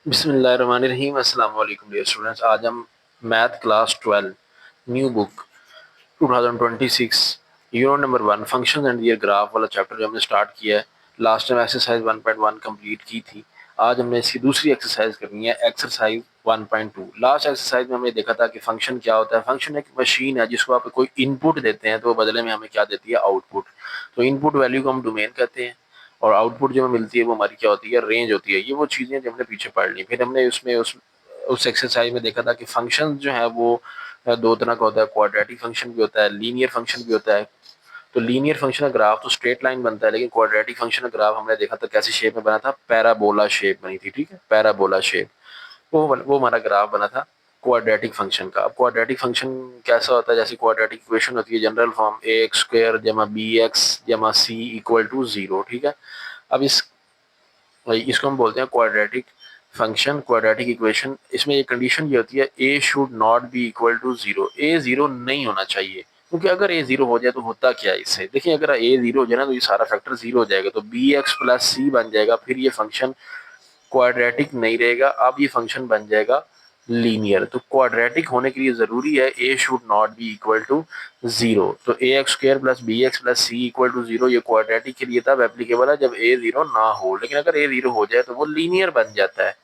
बिस्मिल्लाहिर्रहमानिर्रहीम अस्सलाम वालेकुम डियर स्टूडेंट्स। आज हम math class 12 new book 2026 unit number 1 functions and their graph वाला चैप्टर जो हमने स्टार्ट किया है। लास्ट टाइम एक्सरसाइज 1.1 कंप्लीट की थी। आज हमने इसकी दूसरी एक्सरसाइज करनी है, एक्सरसाइज 1.2। लास्ट एक्सरसाइज में हमने देखा था कि फंक्शन क्या होता है। फंक्शन एक मशीन है जिसको आप कोई इनपुट देते हैं तो वो बदले में हमें क्या देती है, आउटपुट। तो इनपुट वैल्यू को हम डोमेन कहते हैं और आउटपुट जो हमें मिलती है वो हमारी क्या होती है, रेंज होती है। ये वो चीज़ें जो हमने पीछे पढ़ ली। फिर हमने उसमें उस एक्सरसाइज में देखा था कि फंक्शन जो है वो दो तरह का होता है, क्वाड्रेटिक फंक्शन भी होता है, लीनियर फंक्शन भी होता है। तो लीनियर फंक्शन का ग्राफ तो स्ट्रेट लाइन बनता है, लेकिन क्वाड्रेटिक फंक्शन का ग्राफ हमने देखा था कैसी शेप में बना था, पैराबोला शेप बनी थी। ठीक है, पैराबोला शेप, वो हमारा ग्राफ बना था क्वाड्रेटिक फंक्शन का। अब क्वाड्रेटिक फंक्शन कैसा होता है, जैसे क्वाड्रेटिक इक्वेशन होती है जनरल फॉर्म ए एक्स स्क्वायर जमा बी एक्स जमा सी इक्वल टू जीरो। ठीक है, अब इसको हम बोलते हैं क्वाड्रेटिक फंक्शन, क्वाड्रेटिक इक्वेशन। इसमें एक कंडीशन ये होती है, a should not be equal to zero. A zero नहीं होना चाहिए, क्योंकि अगर ए जीरो हो जाए तो होता क्या है इससे, देखिए अगर ए जीरो हो जाए ना तो ये सारा फैक्टर जीरो हो जाएगा, तो बी एक्स प्लस सी बन जाएगा। फिर ये फंक्शन क्वाड्रेटिक नहीं रहेगा, अब ये फंक्शन बन जाएगा लीनियर। तो क्वाड्रेटिक होने के लिए जरूरी है a should not be equal to zero. तो a x square plus b x plus c equal to zero ये क्वाड्रेटिक के लिए तब एप्लीकेबल है जब ए जीरो ना हो, लेकिन अगर ए जीरो हो जाए तो वो लीनियर बन जाता है।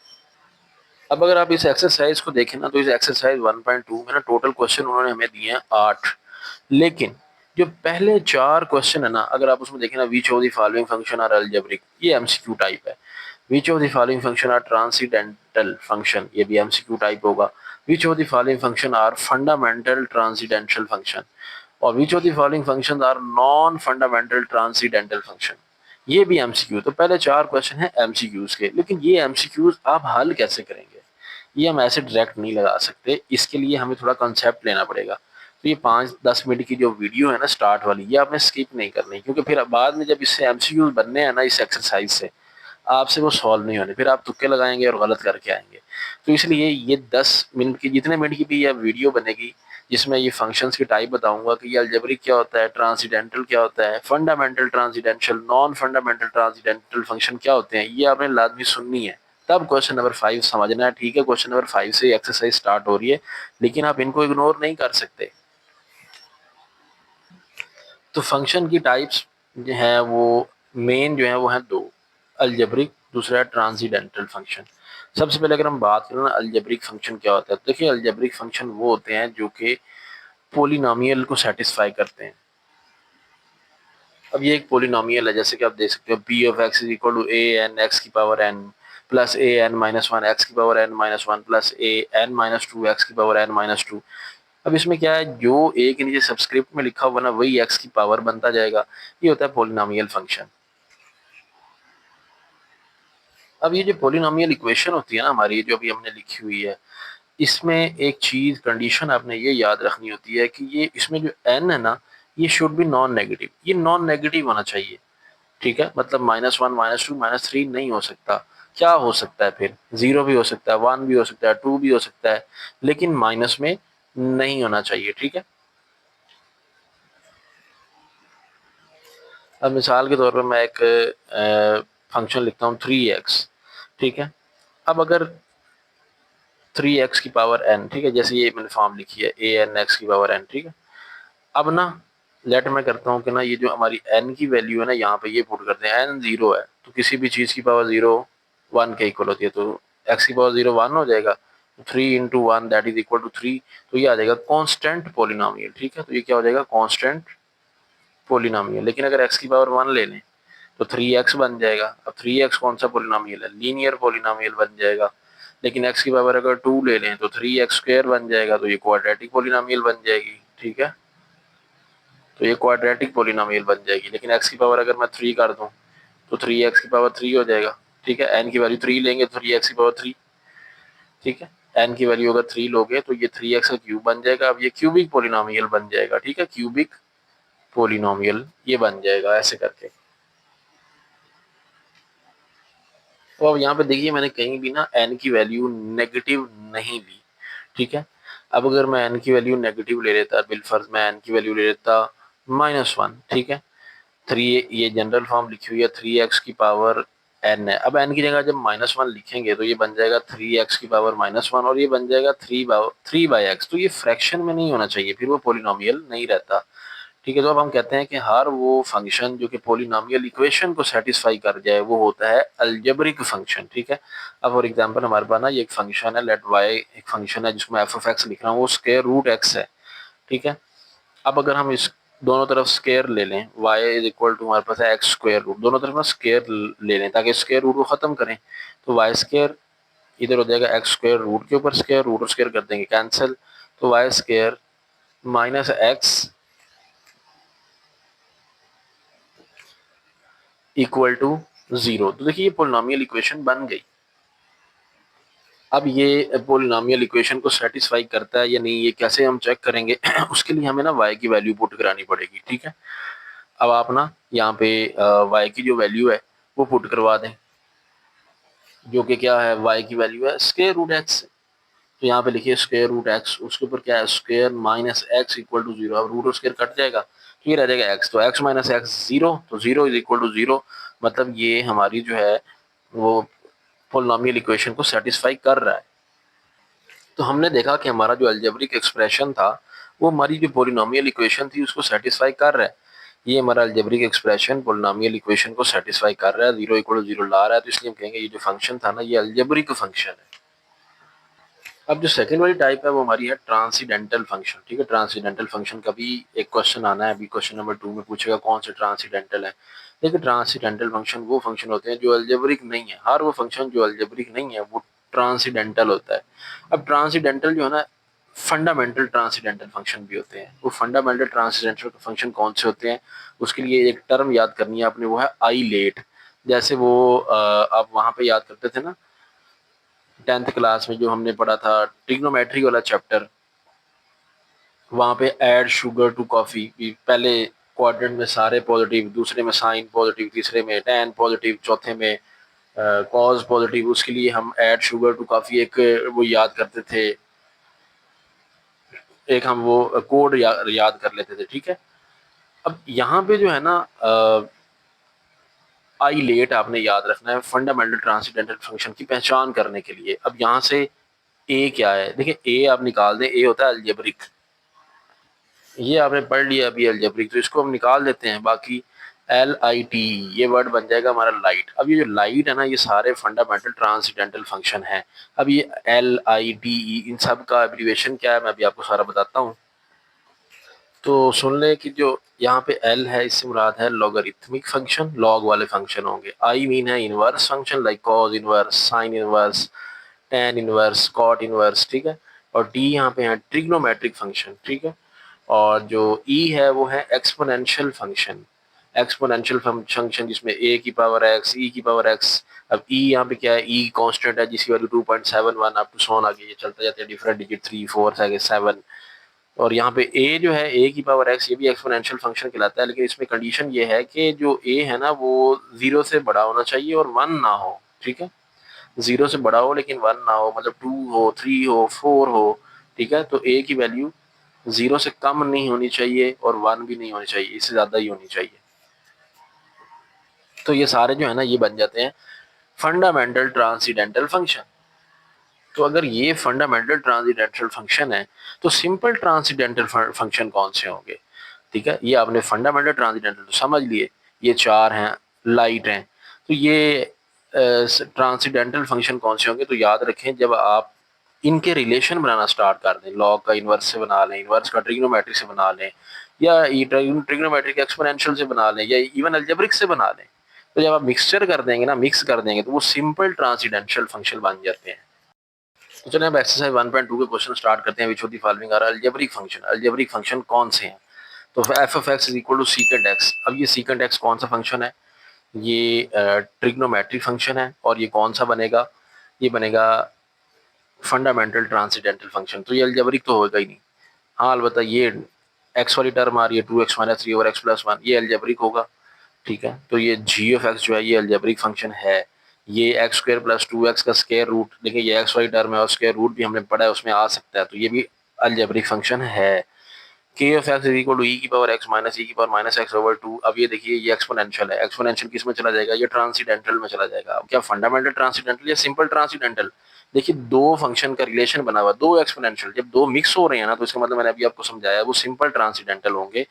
अब अगर आप इस एक्सरसाइज को देखें ना, तो इस एक्सरसाइज 1.2 में ना टोटल क्वेश्चन उन्होंने हमें दिए हैं 8। लेकिन जो पहले 4 क्वेश्चन है ना, अगर आप उसमें देखें ना, which of the following function are algebraic, ये एमसीक्यू टाइप है। Which of the following function are transcendental function, ये भी एमसीक्यू टाइप होगा। Which of the following function are fundamental transcendental function, और which of the following function are non fundamental transcendental function, ये भी MCQ. तो पहले 4 question है MCQs के, लेकिन ये एमसीक्यूज आप हल कैसे करेंगे, ये हम ऐसे डायरेक्ट नहीं लगा सकते। इसके लिए हमें थोड़ा कंसेप्ट लेना पड़ेगा। तो ये 5-10 मिनट की जो वीडियो है ना स्टार्ट वाली, ये आपने स्किप नहीं करनी, क्योंकि फिर बाद में जब इससे एमसीक्यूज बनने हैं ना इस एक्सरसाइज से, आपसे वो सॉल्व नहीं होने, फिर आप तुक्के लगाएंगे और गलत करके आएंगे। तो इसलिए ये 10 मिनट की, जितने मिनट की भी ये वीडियो बनेगी, जिसमें ये फंक्शंस की टाइप बताऊंगा कि ये अलजेब्रिक क्या होता है, ट्रांसीडेंटल क्या होता है, fundamental transcendental, non fundamental transcendental function क्या होते हैं, ये आपने लाजमी सुननी है। तब क्वेश्चन नंबर 5 समझना है। ठीक है, क्वेश्चन नंबर 5 से एक्सरसाइज स्टार्ट हो रही है, लेकिन आप इनको इग्नोर नहीं कर सकते। तो फंक्शन की टाइप्स जो है वो मेन जो है वो है दो, अलजेब्रिक, दूसरा है ट्रांसीडेंटल फंक्शन। सबसे पहले अगर हम बात करें ना अलजेब्रिक फंक्शन क्या होता है, तो देखिए अलजेब्रिक फंक्शन वो होते हैं जो कि पोलिनोमियल को सेटिस्फाई करते हैं। अब ये एक पोलिनोमियल है, जैसे कि आप देख सकते हो p of x is equal to a n x की power n plus a n minus one x की power n minus one plus a n minus two x की पावर एन माइनस टू। अब इसमें क्या है, जो ए के नीचे सब्सक्रिप्ट में लिखा हुआ ना वही एक्स की पावर बनता जाएगा। ये होता है पोलिनोमियल फंक्शन। अब ये जो पोलिनोमियल इक्वेशन होती है ना हमारी, जो अभी हमने लिखी हुई है, इसमें एक चीज कंडीशन आपने ये याद रखनी होती है कि ये इसमें जो एन है ना, ये शुड बी नॉन नेगेटिव, ये नॉन नेगेटिव होना चाहिए। ठीक है, मतलब -1 -2 -3 नहीं हो सकता। क्या हो सकता है फिर, जीरो भी हो सकता है, 1 भी हो सकता है, 2 भी हो सकता है, लेकिन माइनस में नहीं होना चाहिए। ठीक है, अब मिसाल के तौर पर मैं एक फंक्शन लिखता हूँ 3x। ठीक है, अब अगर 3x की पावर n, ठीक है, जैसे ये मैंने फॉर्म लिखी है ए एन एक्स की पावर n। ठीक है, अब ना लेट मैं करता हूँ कि ना ये जो हमारी n की वैल्यू है ना, यहाँ पे ये पुट करते हैं, n जीरो है तो किसी भी चीज़ की पावर जीरो 1 के इक्वल होती है, तो x की पावर जीरो 1 हो जाएगा। 3 × 1 दैट इज इक्वल टू 3, तो ये आ जाएगा कॉन्स्टेंट पोलिनोमियल। ठीक है, तो ये क्या हो जाएगा, कॉन्स्टेंट पोलिनोमियल। लेकिन अगर x की पावर 1 ले लें तो 3x बन जाएगा। अब 3x कौन सा पोलिनोमियल है, लीनियर पोलिनोमियल बन जाएगा। लेकिन x की पावर अगर 2 ले लें तो 3x² बन जाएगा, तो ये क्वाड्रेटिक पोलिनोमियल बन जाएगी। ठीक है, तो ये क्वाड्रेटिक पोलिनोमियल बन जाएगी। लेकिन x की पावर अगर मैं 3 कर दूं तो 3x की पावर 3 हो जाएगा। ठीक है, n की वैल्यू 3 लेंगे तो 3x की पावर 3। ठीक है, n की वैल्यू अगर 3 लोगे तो ये 3x का क्यूब बन जाएगा। अब ये क्यूबिक पोलिनोमियल बन जाएगा। ठीक है, क्यूबिक पोलिनोमियल ये बन जाएगा ऐसे करके। तो अब यहाँ पे देखिए मैंने कहीं भी ना n की वैल्यू नेगेटिव नहीं ली। ठीक है, अब अगर मैं n की वैल्यू नेगेटिव ले लेता, बिलफर्ज मैं n की वैल्यू ले लेता -1। ठीक है, 3 ये जनरल फॉर्म लिखी हुई है 3x की पावर एन है। अब एन की जगह जब -1 लिखेंगे तो ये बन जाएगा 3x की पावर -1 और ये बन जाएगा 3/x। तो ये फ्रैक्शन में नहीं होना चाहिए, फिर वो पॉलिनोमियल नहीं रहता। ठीक है, तो अब हम कहते हैं कि हर वो फंक्शन जो कि पॉलिनोमियल इक्वेशन को सेटिस्फाई कर जाए वो होता है अलजेब्रिक फंक्शन। ठीक है, अब फॉर एग्जांपल हमारे पास ना ये एक फंक्शन है, लेट वाई एक फंक्शन है जिसको मैं एफ ऑफ एक्स लिख रहा हूँ, वो स्क्वायर रूट एक्स है। ठीक है, अब अगर हम इस दोनों तरफ स्केयर ले लें, y इज इक्वल टू हमारे पास है एक्स स्क्वायर रूट, दोनों तरफ ना स्केयर ले लें ताकि स्केयर रूट को खत्म करें, तो वाई स्केयर इधर हो जाएगा एक्स स्क्वायर रूट के ऊपर स्केयर, रूट और स्केयर कर देंगे कैंसिल, तो y square minus x equal to 0। तो देखिए ये पोलिनोमियल इक्वेशन बन गई। अब ये पोलिनोमियल इक्वेशन को सेटिस्फाई करता है या नहीं, ये कैसे हम चेक करेंगे उसके लिए हमें ना y की वैल्यू पुट करानी पड़ेगी। ठीक है, अब आप ना यहाँ पे y की जो वैल्यू है वो पुट करवा दें, जो कि क्या है, y की वैल्यू है स्क्वायर रूट एक्स। तो यहाँ पे लिखिए स्क्वायर रूट एक्स, उसके ऊपर क्या है square minus x equal to 0। अब रूट और स्क्वायर कट जाएगा तो ये रह जाएगा एक्स, तो एक्स माइनस एक्स 0, तो 0 इज इक्वल टू 0। मतलब ये हमारी जो है वो पोलिनोमियल इक्वेशन को सेटिस्फाई कर रहा है। तो हमने देखा कि हमारा जो अलजेब्रिक एक्सप्रेशन था वो हमारी जो पोलिनोमियल इक्वेशन थी उसको सेटिस्फाई कर रहा है। ये हमारा अलजेब्रिक एक्सप्रेशन पोलिनोमियल इक्वेशन को सेटिस्फाई कर रहा है, 0 इक्वल टू 0 ला रहा है, तो इसलिए हम कहेंगे ये जो फंक्शन था ना ये अलजेब्रिक फंक्शन है। अब जो सेकंड वाली टाइप है वो हमारी है ट्रांसीडेंटल फंक्शन। ठीक है, ट्रांसीडेंटल फंक्शन का भी एक क्वेश्चन आना है, अभी क्वेश्चन नंबर 2 में पूछेगा कौन से ट्रांसीडेंटल है। देखिए ट्रांसीडेंटल फंक्शन वो फंक्शन होते हैं जो अलजेब्रिक नहीं है, हर वो फंक्शन जो अलजेब्रिक नहीं है वो ट्रांसीडेंटल होता है। अब ट्रांसीडेंटल जो है ना, फंडामेंटल ट्रांसीडेंटल फंक्शन भी होते हैं। वो फंडामेंटल ट्रांसीडेंटल फंक्शन कौन से होते हैं, उसके लिए एक टर्म याद करनी है आपने, वो है आई लेट। जैसे वो आप वहां पे याद करते थे ना 10th क्लास में जो हमने पढ़ा था ट्रिग्नोमेट्री वाला चैप्टर, वहां पे ऐड शुगर टू कॉफी, पहले क्वाड्रेंट में सारे पॉजिटिव, दूसरे में साइन पॉजिटिव, तीसरे में टैन पॉजिटिव, चौथे में कॉज पॉजिटिव, उसके लिए हम ऐड शुगर टू कॉफी एक वो याद करते थे, एक हम वो कोड याद कर लेते थे। ठीक है, अब यहाँ पे जो है ना आई लेट आपने याद रखना है फंडामेंटल ट्रांसीडेंटल फंक्शन की पहचान करने के लिए। अब यहाँ से ए क्या है, देखिए ए आप निकाल दें, ए होता है अलजेब्रिक, ये आपने पढ़ लिया अभी अलजेब्रिक, तो इसको हम निकाल देते हैं। बाकी LIT ये वर्ड बन जाएगा हमारा लाइट। अब ये जो लाइट है ना ये सारे फंडामेंटल ट्रांसीडेंटल फंक्शन है। अब ये LITE इन सब का एब्रीवेशन क्या है मैं अभी आपको सारा बताता हूँ। तो सुन लें कि जो यहाँ पे L है इससे मुराद है लॉगरिथमिक फंक्शन, लॉग वाले फंक्शन होंगे। I मीन है inverse function like cos inverse, sine inverse, tan inverse, cot inverse. ठीक है, और T यहाँ पे है ट्रिग्नोमेट्रिक फंक्शन। ठीक है, और जो ई है वो है एक्सपोनेंशियल फंक्शन, एक्सपोनेंशियल फंक्शन जिसमें ए की पावर एक्स, ई की पावर एक्स। अब ई यहाँ पे क्या है, ई कांस्टेंट है जिसकी वैल्यू 2.71 अप टू सोन आगे ये चलते जाते हैं डिफरेंट डिजिट 3 4 से आगे 7। और यहाँ पे ए जो है ए की पावर एक्स ये भी एक्सपोनेंशियल फंक्शन कहलाता है, लेकिन इसमें कंडीशन ये है कि जो ए है ना वो 0 से बड़ा होना चाहिए और 1 ना हो। ठीक है, 0 से बड़ा हो लेकिन 1 ना हो, मतलब 2 हो, 3 हो, 4 हो। ठीक है, तो ए की वैल्यू 0 से कम नहीं होनी चाहिए और 1 भी नहीं होनी चाहिए, इससे ज्यादा ही होनी चाहिए। तो ये सारे जो है ना ये बन जाते हैं फंडामेंटल ट्रांसीडेंटल फंक्शन। तो अगर ये फंडामेंटल ट्रांसीडेंटल फंक्शन है तो सिंपल ट्रांसीडेंटल फंक्शन कौन से होंगे। ठीक है, ये आपने फंडामेंटल ट्रांसीडेंटल तो समझ लिए, ये चार हैं, लाइट हैं। तो ये ट्रांसीडेंटल फंक्शन कौन से होंगे, तो याद रखें जब आप इनके रिलेशन बनाना स्टार्ट कर दें, लॉग का इन्वर्स से बना लें, इन्वर्स का ट्रिग्नोमेट्री से बना लें, या ट्रिग्नोमेट्रिक एक्सपोनेंशियल से बना लें, या इवन अलजेब्रिक से बना लें, तो जब आप मिक्सचर कर देंगे ना, मिक्स कर देंगे, तो वो सिंपल ट्रांसीडेंटल फंक्शन बन जाते हैं। तो चलिए अब एक्सरसाइज 1.2 के क्वेश्चन स्टार्ट करते हैं। Which of the following are algebraic function, algebraic function कौन से हैं। तो f of x is equal to secant x. अब ये सीकेंट एक्स कौन सा फंक्शन है, ये ट्रिग्नोमेट्रिक फंक्शन है, और ये कौन सा बनेगा, ये बनेगा फंडामेंटल ट्रांसीडेंटल फंक्शन। तो ये अलजेब्रिक तो होगा ही नहीं। हाँ अलबत्ता ये एक्स वाली टर्म आ रही है 2x माइनस 3 और x प्लस 1, ये अलजेब्रिक होगा। ठीक है, तो ये जी ऑफ एक्स जो है ये अलजेब्रिक फंक्शन है। ये एक्स स्क्वायर प्लस 2x का स्क्वायर रूट, देखिए ये एक्स वाली टर्म है और स्क्वायर रूट भी हमने पढ़ा है उसमें आ सकता है, तो ये भी अलजेब्रिक फंक्शन है। K of x is equal to e की पावर एक्स माइनस ई की power minus x over two. अब ये देखिए ये एक्सपोनेंशियल है, एक्सपोनेंशियल किस में चला जाएगा, ये ट्रांसीडेंटल में चला जाएगा। अब क्या फंडामेंटल ट्रांसीडेंटल या सिंपल ट्रांसीडेंटल? देखिए दो फंक्शन का रिलेशन बना हुआ, दो एक्सपोनेंशियल जब दो मिक्स हो रहे हैं ना, तो इसका मतलब मैंने अभी आपको समझाया वो सिंपल ट्रांसीडेंटल होंगे,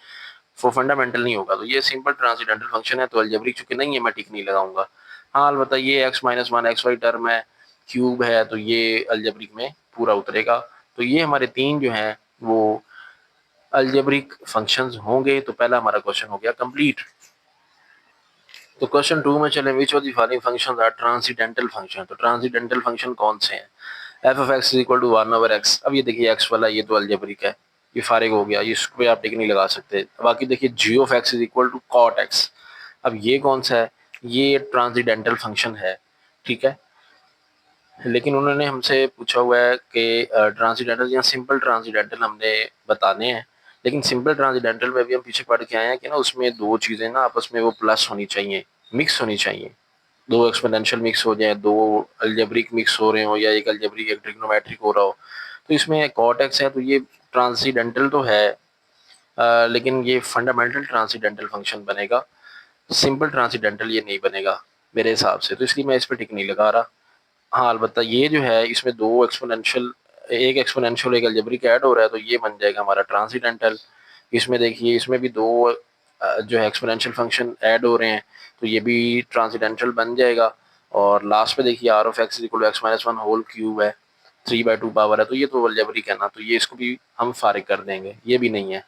वो फंडामेंटल नहीं होगा। तो ये सिंपल ट्रांसीडेंटल फंक्शन है, तो अलजेब्रिक चूंकि नहीं है मैं टिक नहीं लगाऊंगा। हाँ अलबत्ता ये x minus one x y term है, क्यूब है, तो ये अलजेब्रिक में पूरा उतरेगा। तो ये हमारे तीन जो हैं वो अलजेब्रिक फंक्शंस होंगे। तो पहला हमारा क्वेश्चन हो गया कंप्लीट। तो क्वेश्चन टू में चले, which of the following functions are transcendental function. तो ट्रांसीडेंटल फंक्शन कौन से हैं? F of x is equal to one over x. अब ये देखिए एक्स वाला ये तो अलजेब्रिक है, ये फारिग हो गया, इस पे आप टिक नहीं लगा सकते। बाकी देखिए g of x is equal to cot x. अब ये कौन सा है? ये ट्रांसीडेंटल फंक्शन है, ठीक है। लेकिन उन्होंने हमसे पूछा हुआ है कि ट्रांसीडेंटल या सिंपल ट्रांसीडेंटल हमने बताने हैं। लेकिन सिंपल ट्रांसीडेंटल में भी हम पीछे पढ़ के आए हैं कि ना उसमें दो चीज़ें ना आपस में वो प्लस होनी चाहिए, मिक्स होनी चाहिए। दो एक्सपोनेंशियल मिक्स हो जाए, दो अलजेब्रिक मिक्स हो रहे हो, या एक अलजेब्रिक एक ट्रिग्नोमेट्रिक हो रहा हो। तो इसमें कॉट एक्स है, तो ये ट्रांसीडेंटल तो है, लेकिन ये फंडामेंटल ट्रांसीडेंटल फंक्शन बनेगा, सिंपल ट्रांसीडेंटल ये नहीं बनेगा मेरे हिसाब से। तो इसलिए मैं इस पर टिक नहीं लगा रहा। हाँ अलबत्ता ये जो है इसमें दो एक्सपोनेंशियल, एक एक्सपोनेंशियल एक अलजेब्रिक ऐड हो रहा है, तो ये बन जाएगा हमारा ट्रांसीडेंटल। इसमें देखिए इसमें भी दो जो है एक्सपोनेंशियल फंक्शन ऐड हो रहे हैं, तो ये भी ट्रांसीडेंटल बन जाएगा। और लास्ट पे देखिए r of x equal to x minus one whole cube है, 3/2 पावर है, तो ये तो अलजेब्रिक है ना, तो ये इसको भी हम फारिग कर देंगे, ये भी नहीं है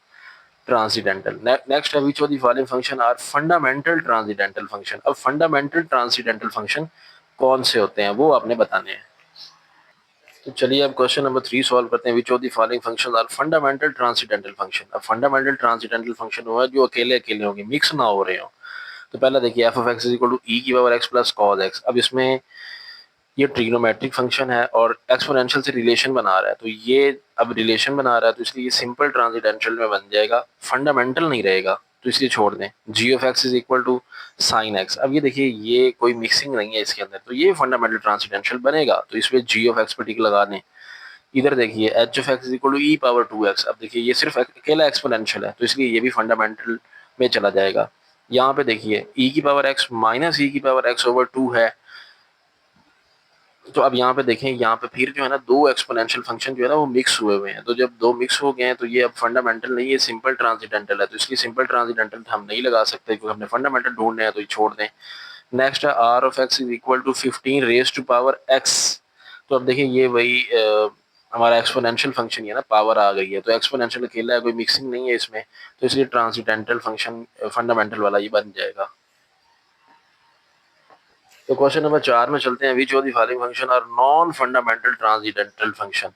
ट्रांसीडेंटल। नेक्स्ट है which of the following function are fundamental transcendental function. अब फंडामेंटल ट्रांसीडेंटल फंक्शन कौन से होते हैं वो आपने बताने हैं। तो चलिए अब क्वेश्चन नंबर 3 सॉल्व करते हैं। Which of the following functions are fundamental transcendental function. अब फंडामेंटल ट्रांसीडेंटल फंक्शन हुआ जो अकेले अकेले होंगे, मिक्स ना हो रहे हो। तो पहला देखिए f of x is equal to e की power x plus cos x. अब इसमें ये ट्रिग्नोमेट्रिक फंक्शन है और एक्सपोनेंशियल से रिलेशन बना रहा है, तो ये अब रिलेशन बना रहा है, तो इसलिए ये सिंपल ट्रांसीडेंटल में बन जाएगा, फंडामेंटल नहीं रहेगा, तो इसलिए छोड़ दें। G of x is equal to sine x. अब ये देखिए ये कोई मिक्सिंग नहीं है इसके अंदर, तो ये फंडामेंटल ट्रांसीडेंटल बनेगा, तो इसमें जी ऑफ एक्स पर टिक लगा दें। इधर देखिए h of x is equal to e power to x. अब देखिए ये सिर्फ अकेला एक्सपोनेंशियल है, तो इसलिए ये भी फंडामेंटल में चला जाएगा। यहाँ पे देखिए ई की पावर एक्स माइनस ई की पावर एक्स ओवर टू है, तो अब यहाँ पे देखें, यहाँ पे फिर जो है ना दो एक्सपोनेंशियल फंक्शन जो है ना वो मिक्स हुए हुए हैं, तो जब दो मिक्स हो गए हैं तो ये अब फंडामेंटल नहीं है, सिंपल ट्रांसीडेंटल है, तो इसलिए सिंपल ट्रांसीडेंटल हम नहीं लगा सकते क्योंकि हमने फंडामेंटल ढूंढने हैं, तो ये छोड़ दें। नेक्स्ट है r of x is equal to 15 raise to power x. तो अब देखिए ये वही हमारा एक्सपोनेंशियल फंक्शन है ना, पावर आ गई है, तो एक्सपोनेंशियल अकेला है, कोई मिक्सिंग नहीं है इसमें, तो इसलिए ट्रांसीडेंटल फंक्शन फंडामेंटल वाला ये बन जाएगा। तो क्वेश्चन नंबर 4 में चलते हैं। Which of the following function are non fundamental transcendental function.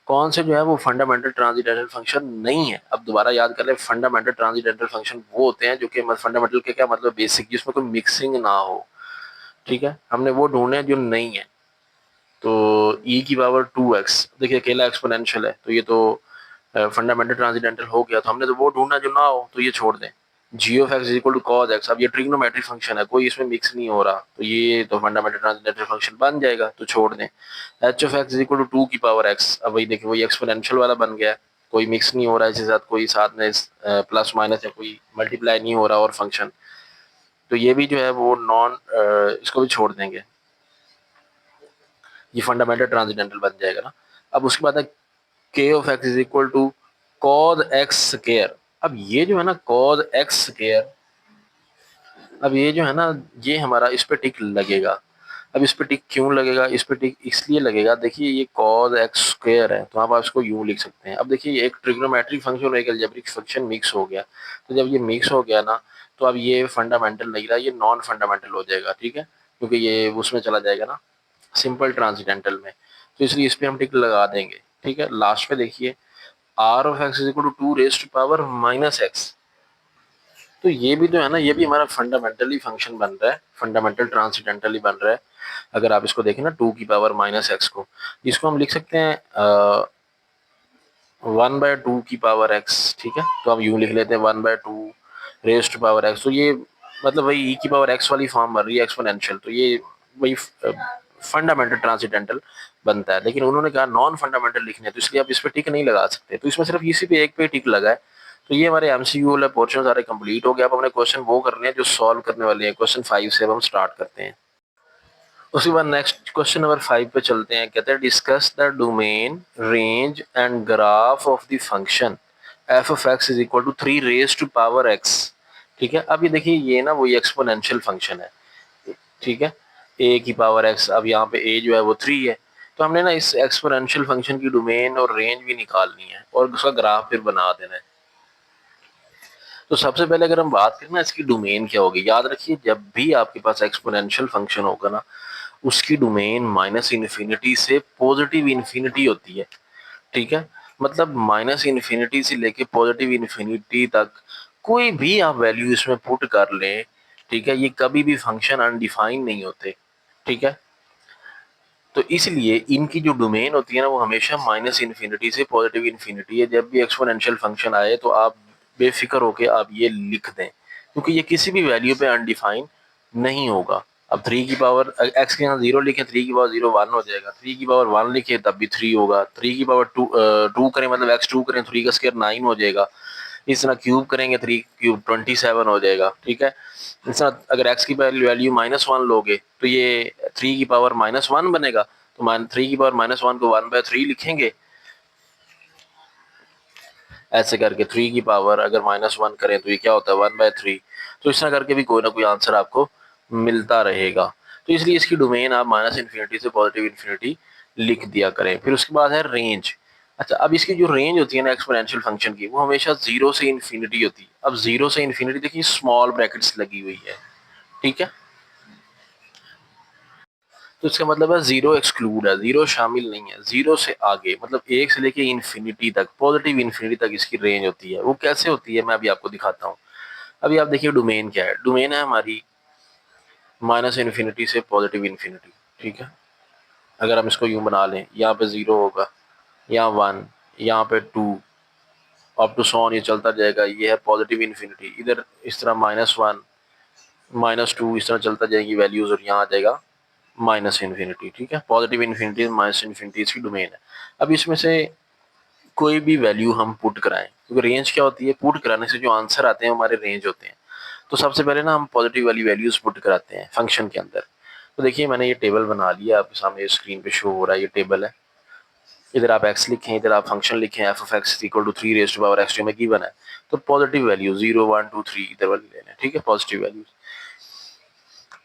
कौन से जो है वो फंडामेंटल ट्रांसीडेंटल फंक्शन नहीं है। अब दोबारा याद कर ले, फंडामेंटल ट्रांसीडेंटल फंक्शन वो होते हैं जो कि फंडामेंटल के क्या मतलब बेसिक, जिसमें कोई मिक्सिंग ना हो, ठीक है, हमने वो ढूंढे हैं जो नहीं है। तो ई की पावर 2x देखिए अकेला एक्सपोनेंशियल है, तो ये तो फंडामेंटल ट्रांसीडेंटल हो गया, तो हमने तो वो ढूंढना जो ना हो, तो ये छोड़ दें। G of x equal to cos x. अब ये ट्रिग्नोमेट्रिक फंक्शन है, कोई इसमें मिक्स नहीं हो रहा, तो ये तो फंडामेंटल ट्रांसीडेंटल फंक्शन बन जाएगा, तो छोड़ दें। H of x equal to two की पावर एक्स। अब वही देखिए वही एक्सपोनेंशियल वाला बन गया, कोई मिक्स नहीं हो रहा है इसके साथ, कोई साथ में प्लस माइनस या कोई मल्टीप्लाई नहीं हो रहा और फंक्शन, तो ये भी जो है वो नॉन, इसको भी छोड़ देंगे, ये फंडामेंटल ट्रांसीडेंटल बन जाएगा ना। अब उसके बाद है k of x is equal to cos x square. अब ये जो है ना कॉज एक्स स्केयर, अब ये जो है ना ये हमारा इस पे टिक लगेगा। अब इस पे टिक क्यों लगेगा, इस पे टिक इसलिए लगेगा, देखिए ये कॉज एक्स स्क्वायर है, तो आप इसको यूं लिख सकते हैं। अब देखिए एक ट्रिग्नोमेट्रिक फंक्शन और एक अलजेब्रिक फंक्शन मिक्स हो गया, तो जब ये मिक्स हो गया ना, तो अब ये फंडामेंटल नहीं रहा, ये नॉन फंडामेंटल हो जाएगा, ठीक है, क्योंकि ये उसमें चला जाएगा ना सिंपल ट्रांसीडेंटल में, तो इसलिए इस पे हम टिक लगा देंगे, ठीक है। लास्ट पे देखिए r of x is equal to two raise to power minus x. तो ये भी जो है ना ये भी हमारा फंडामेंटली फंक्शन बन रहा है, फंडामेंटल ट्रांसीडेंटली बन रहा है। अगर आप इसको देखें ना टू की पावर माइनस एक्स को, इसको हम लिख सकते हैं 1/2 की पावर एक्स, ठीक है, तो हम यूं लिख लेते हैं 1/2 रेज टू पावर एक्स। तो ये मतलब वही ई की पावर एक्स वाली फॉर्म बन रही है एक्सपोनेंशियल, तो ये वही फंडामेंटल ट्रांसीडेंटल बनता है। लेकिन उन्होंने कहा नॉन फंडामेंटल लिखने हैं, तो इसलिए आप इस पर टिक नहीं लगा सकते, तो इसमें सिर्फ इसी पे एक पे टिक लगा है, तो ये हमारे एमसीक्यू वाला पोर्शन सारे कंप्लीट हो गया। अब हमने क्वेश्चन वो करने हैं जो सॉल्व करने वाले हैं। क्वेश्चन 5 से अब हम स्टार्ट करते हैं। उसके बाद नेक्स्ट क्वेश्चन नंबर 5 पे चलते हैं। कहते हैं discuss the domain range and graph of the function f of x is equal to 3 raise to power x. ठीक है, अब ये देखिए ये ना वही एक्सपोनेंशियल फंक्शन है। ठीक है, ए की पावर एक्स, अब यहाँ पे ए जो है वो 3 है। तो हमने ना इस एक्सपोनेंशियल फंक्शन की डोमेन और रेंज भी निकालनी है और उसका ग्राफ फिर बना देना है। तो सबसे पहले अगर हम बात करें ना इसकी डोमेन क्या होगी, याद रखिए जब भी आपके पास एक्सपोनेंशियल फंक्शन होगा ना उसकी डोमेन माइनस इन्फिनिटी से पॉजिटिव इन्फिनिटी होती है। ठीक है, मतलब माइनस इन्फिनिटी से लेके पॉजिटिव इन्फिनिटी तक कोई भी आप वैल्यू इसमें पुट कर लें, ठीक है, ये कभी भी फंक्शन अनडिफाइन नहीं होते। ठीक है, तो इसलिए इनकी जो डोमेन होती है ना वो हमेशा माइनस इन्फिनिटी से पॉजिटिव इन्फिनिटी है। जब भी एक्सपोनेंशियल फंक्शन आए तो आप बेफिक्र होके आप ये लिख दें, क्योंकि ये किसी भी वैल्यू पे अनडिफाइन नहीं होगा। अब 3 की पावर एक्स के यहाँ 0 लिखें, 3 की पावर 0 1 हो जाएगा। 3 की पावर 1 लिखे तब भी 3 होगा। 3 की पावर 2 करें मतलब एक्स 2 करें, 3 का स्क्वायर 9 हो जाएगा। इस तरह क्यूब करेंगे, 3 क्यूब 27 हो जाएगा। ठीक है, इस तरह अगर एक्स की वैल्यू -1 लोगे तो ये 3 की पावर -1 बनेगा। तो 3 की पावर -1 को 1/3 लिखेंगे। ऐसे करके 3 की पावर अगर -1 करें तो ये क्या होता है 1/3। तो इस तरह करके भी कोई ना कोई आंसर आपको मिलता रहेगा। तो इसलिए इसकी डोमेन आप माइनस इन्फिनिटी से पॉजिटिव इन्फिनिटी लिख दिया करें। फिर उसके बाद है रेंज। अच्छा, अब इसकी जो रेंज होती है ना एक्सपोनेंशियल फंक्शन की वो हमेशा 0 से इन्फिनिटी होती है। अब 0 से इन्फिनिटी देखिए स्मॉल ब्रैकेट्स लगी हुई है। ठीक है, तो इसका मतलब है 0 एक्सक्लूड है, 0 शामिल नहीं है। 0 से आगे मतलब 1 से लेके इन्फिनिटी तक, पॉजिटिव इन्फिनिटी तक इसकी रेंज होती है। वो कैसे होती है मैं अभी आपको दिखाता हूँ। अभी आप देखिए डोमेन क्या है। डोमेन है हमारी माइनस इन्फिनिटी से पॉजिटिव इन्फिनिटी। ठीक है, अगर हम इसको यूं बना लें, यहाँ पे 0 होगा, यहाँ 1, यहाँ पे 2, अप टू सॉन ये चलता जाएगा। ये है पॉजिटिव इन्फिनिटी। इधर इस तरह -1 -2 इस तरह चलता जाएगी वैल्यूज और यहाँ आ जाएगा माइनस इन्फिनिटी। ठीक है, पॉजिटिव इन्फिनिटी माइनस इन्फिनिटी इसकी डोमेन है। अब इसमें से कोई भी वैल्यू हम पुट कराएं, क्योंकि रेंज क्या होती है, पुट कराने से जो आंसर आते हैं हमारे रेंज होते हैं। तो सबसे पहले ना हम पॉजिटिव वाली वैल्यूज पुट कराते हैं फंक्शन के अंदर। तो देखिए मैंने ये टेबल बना लिया, आपके सामने स्क्रीन पे शो हो रहा है, ये टेबल है। इधर आप एक्स लिखें, इधर आप फंक्शन लिखें f of x equal to 3 raise to power x में गिवन है। तो पॉजिटिव वैल्यू 0 1 2 3 इधर वाली लेना है। ठीक है, पॉजिटिव वैल्यूज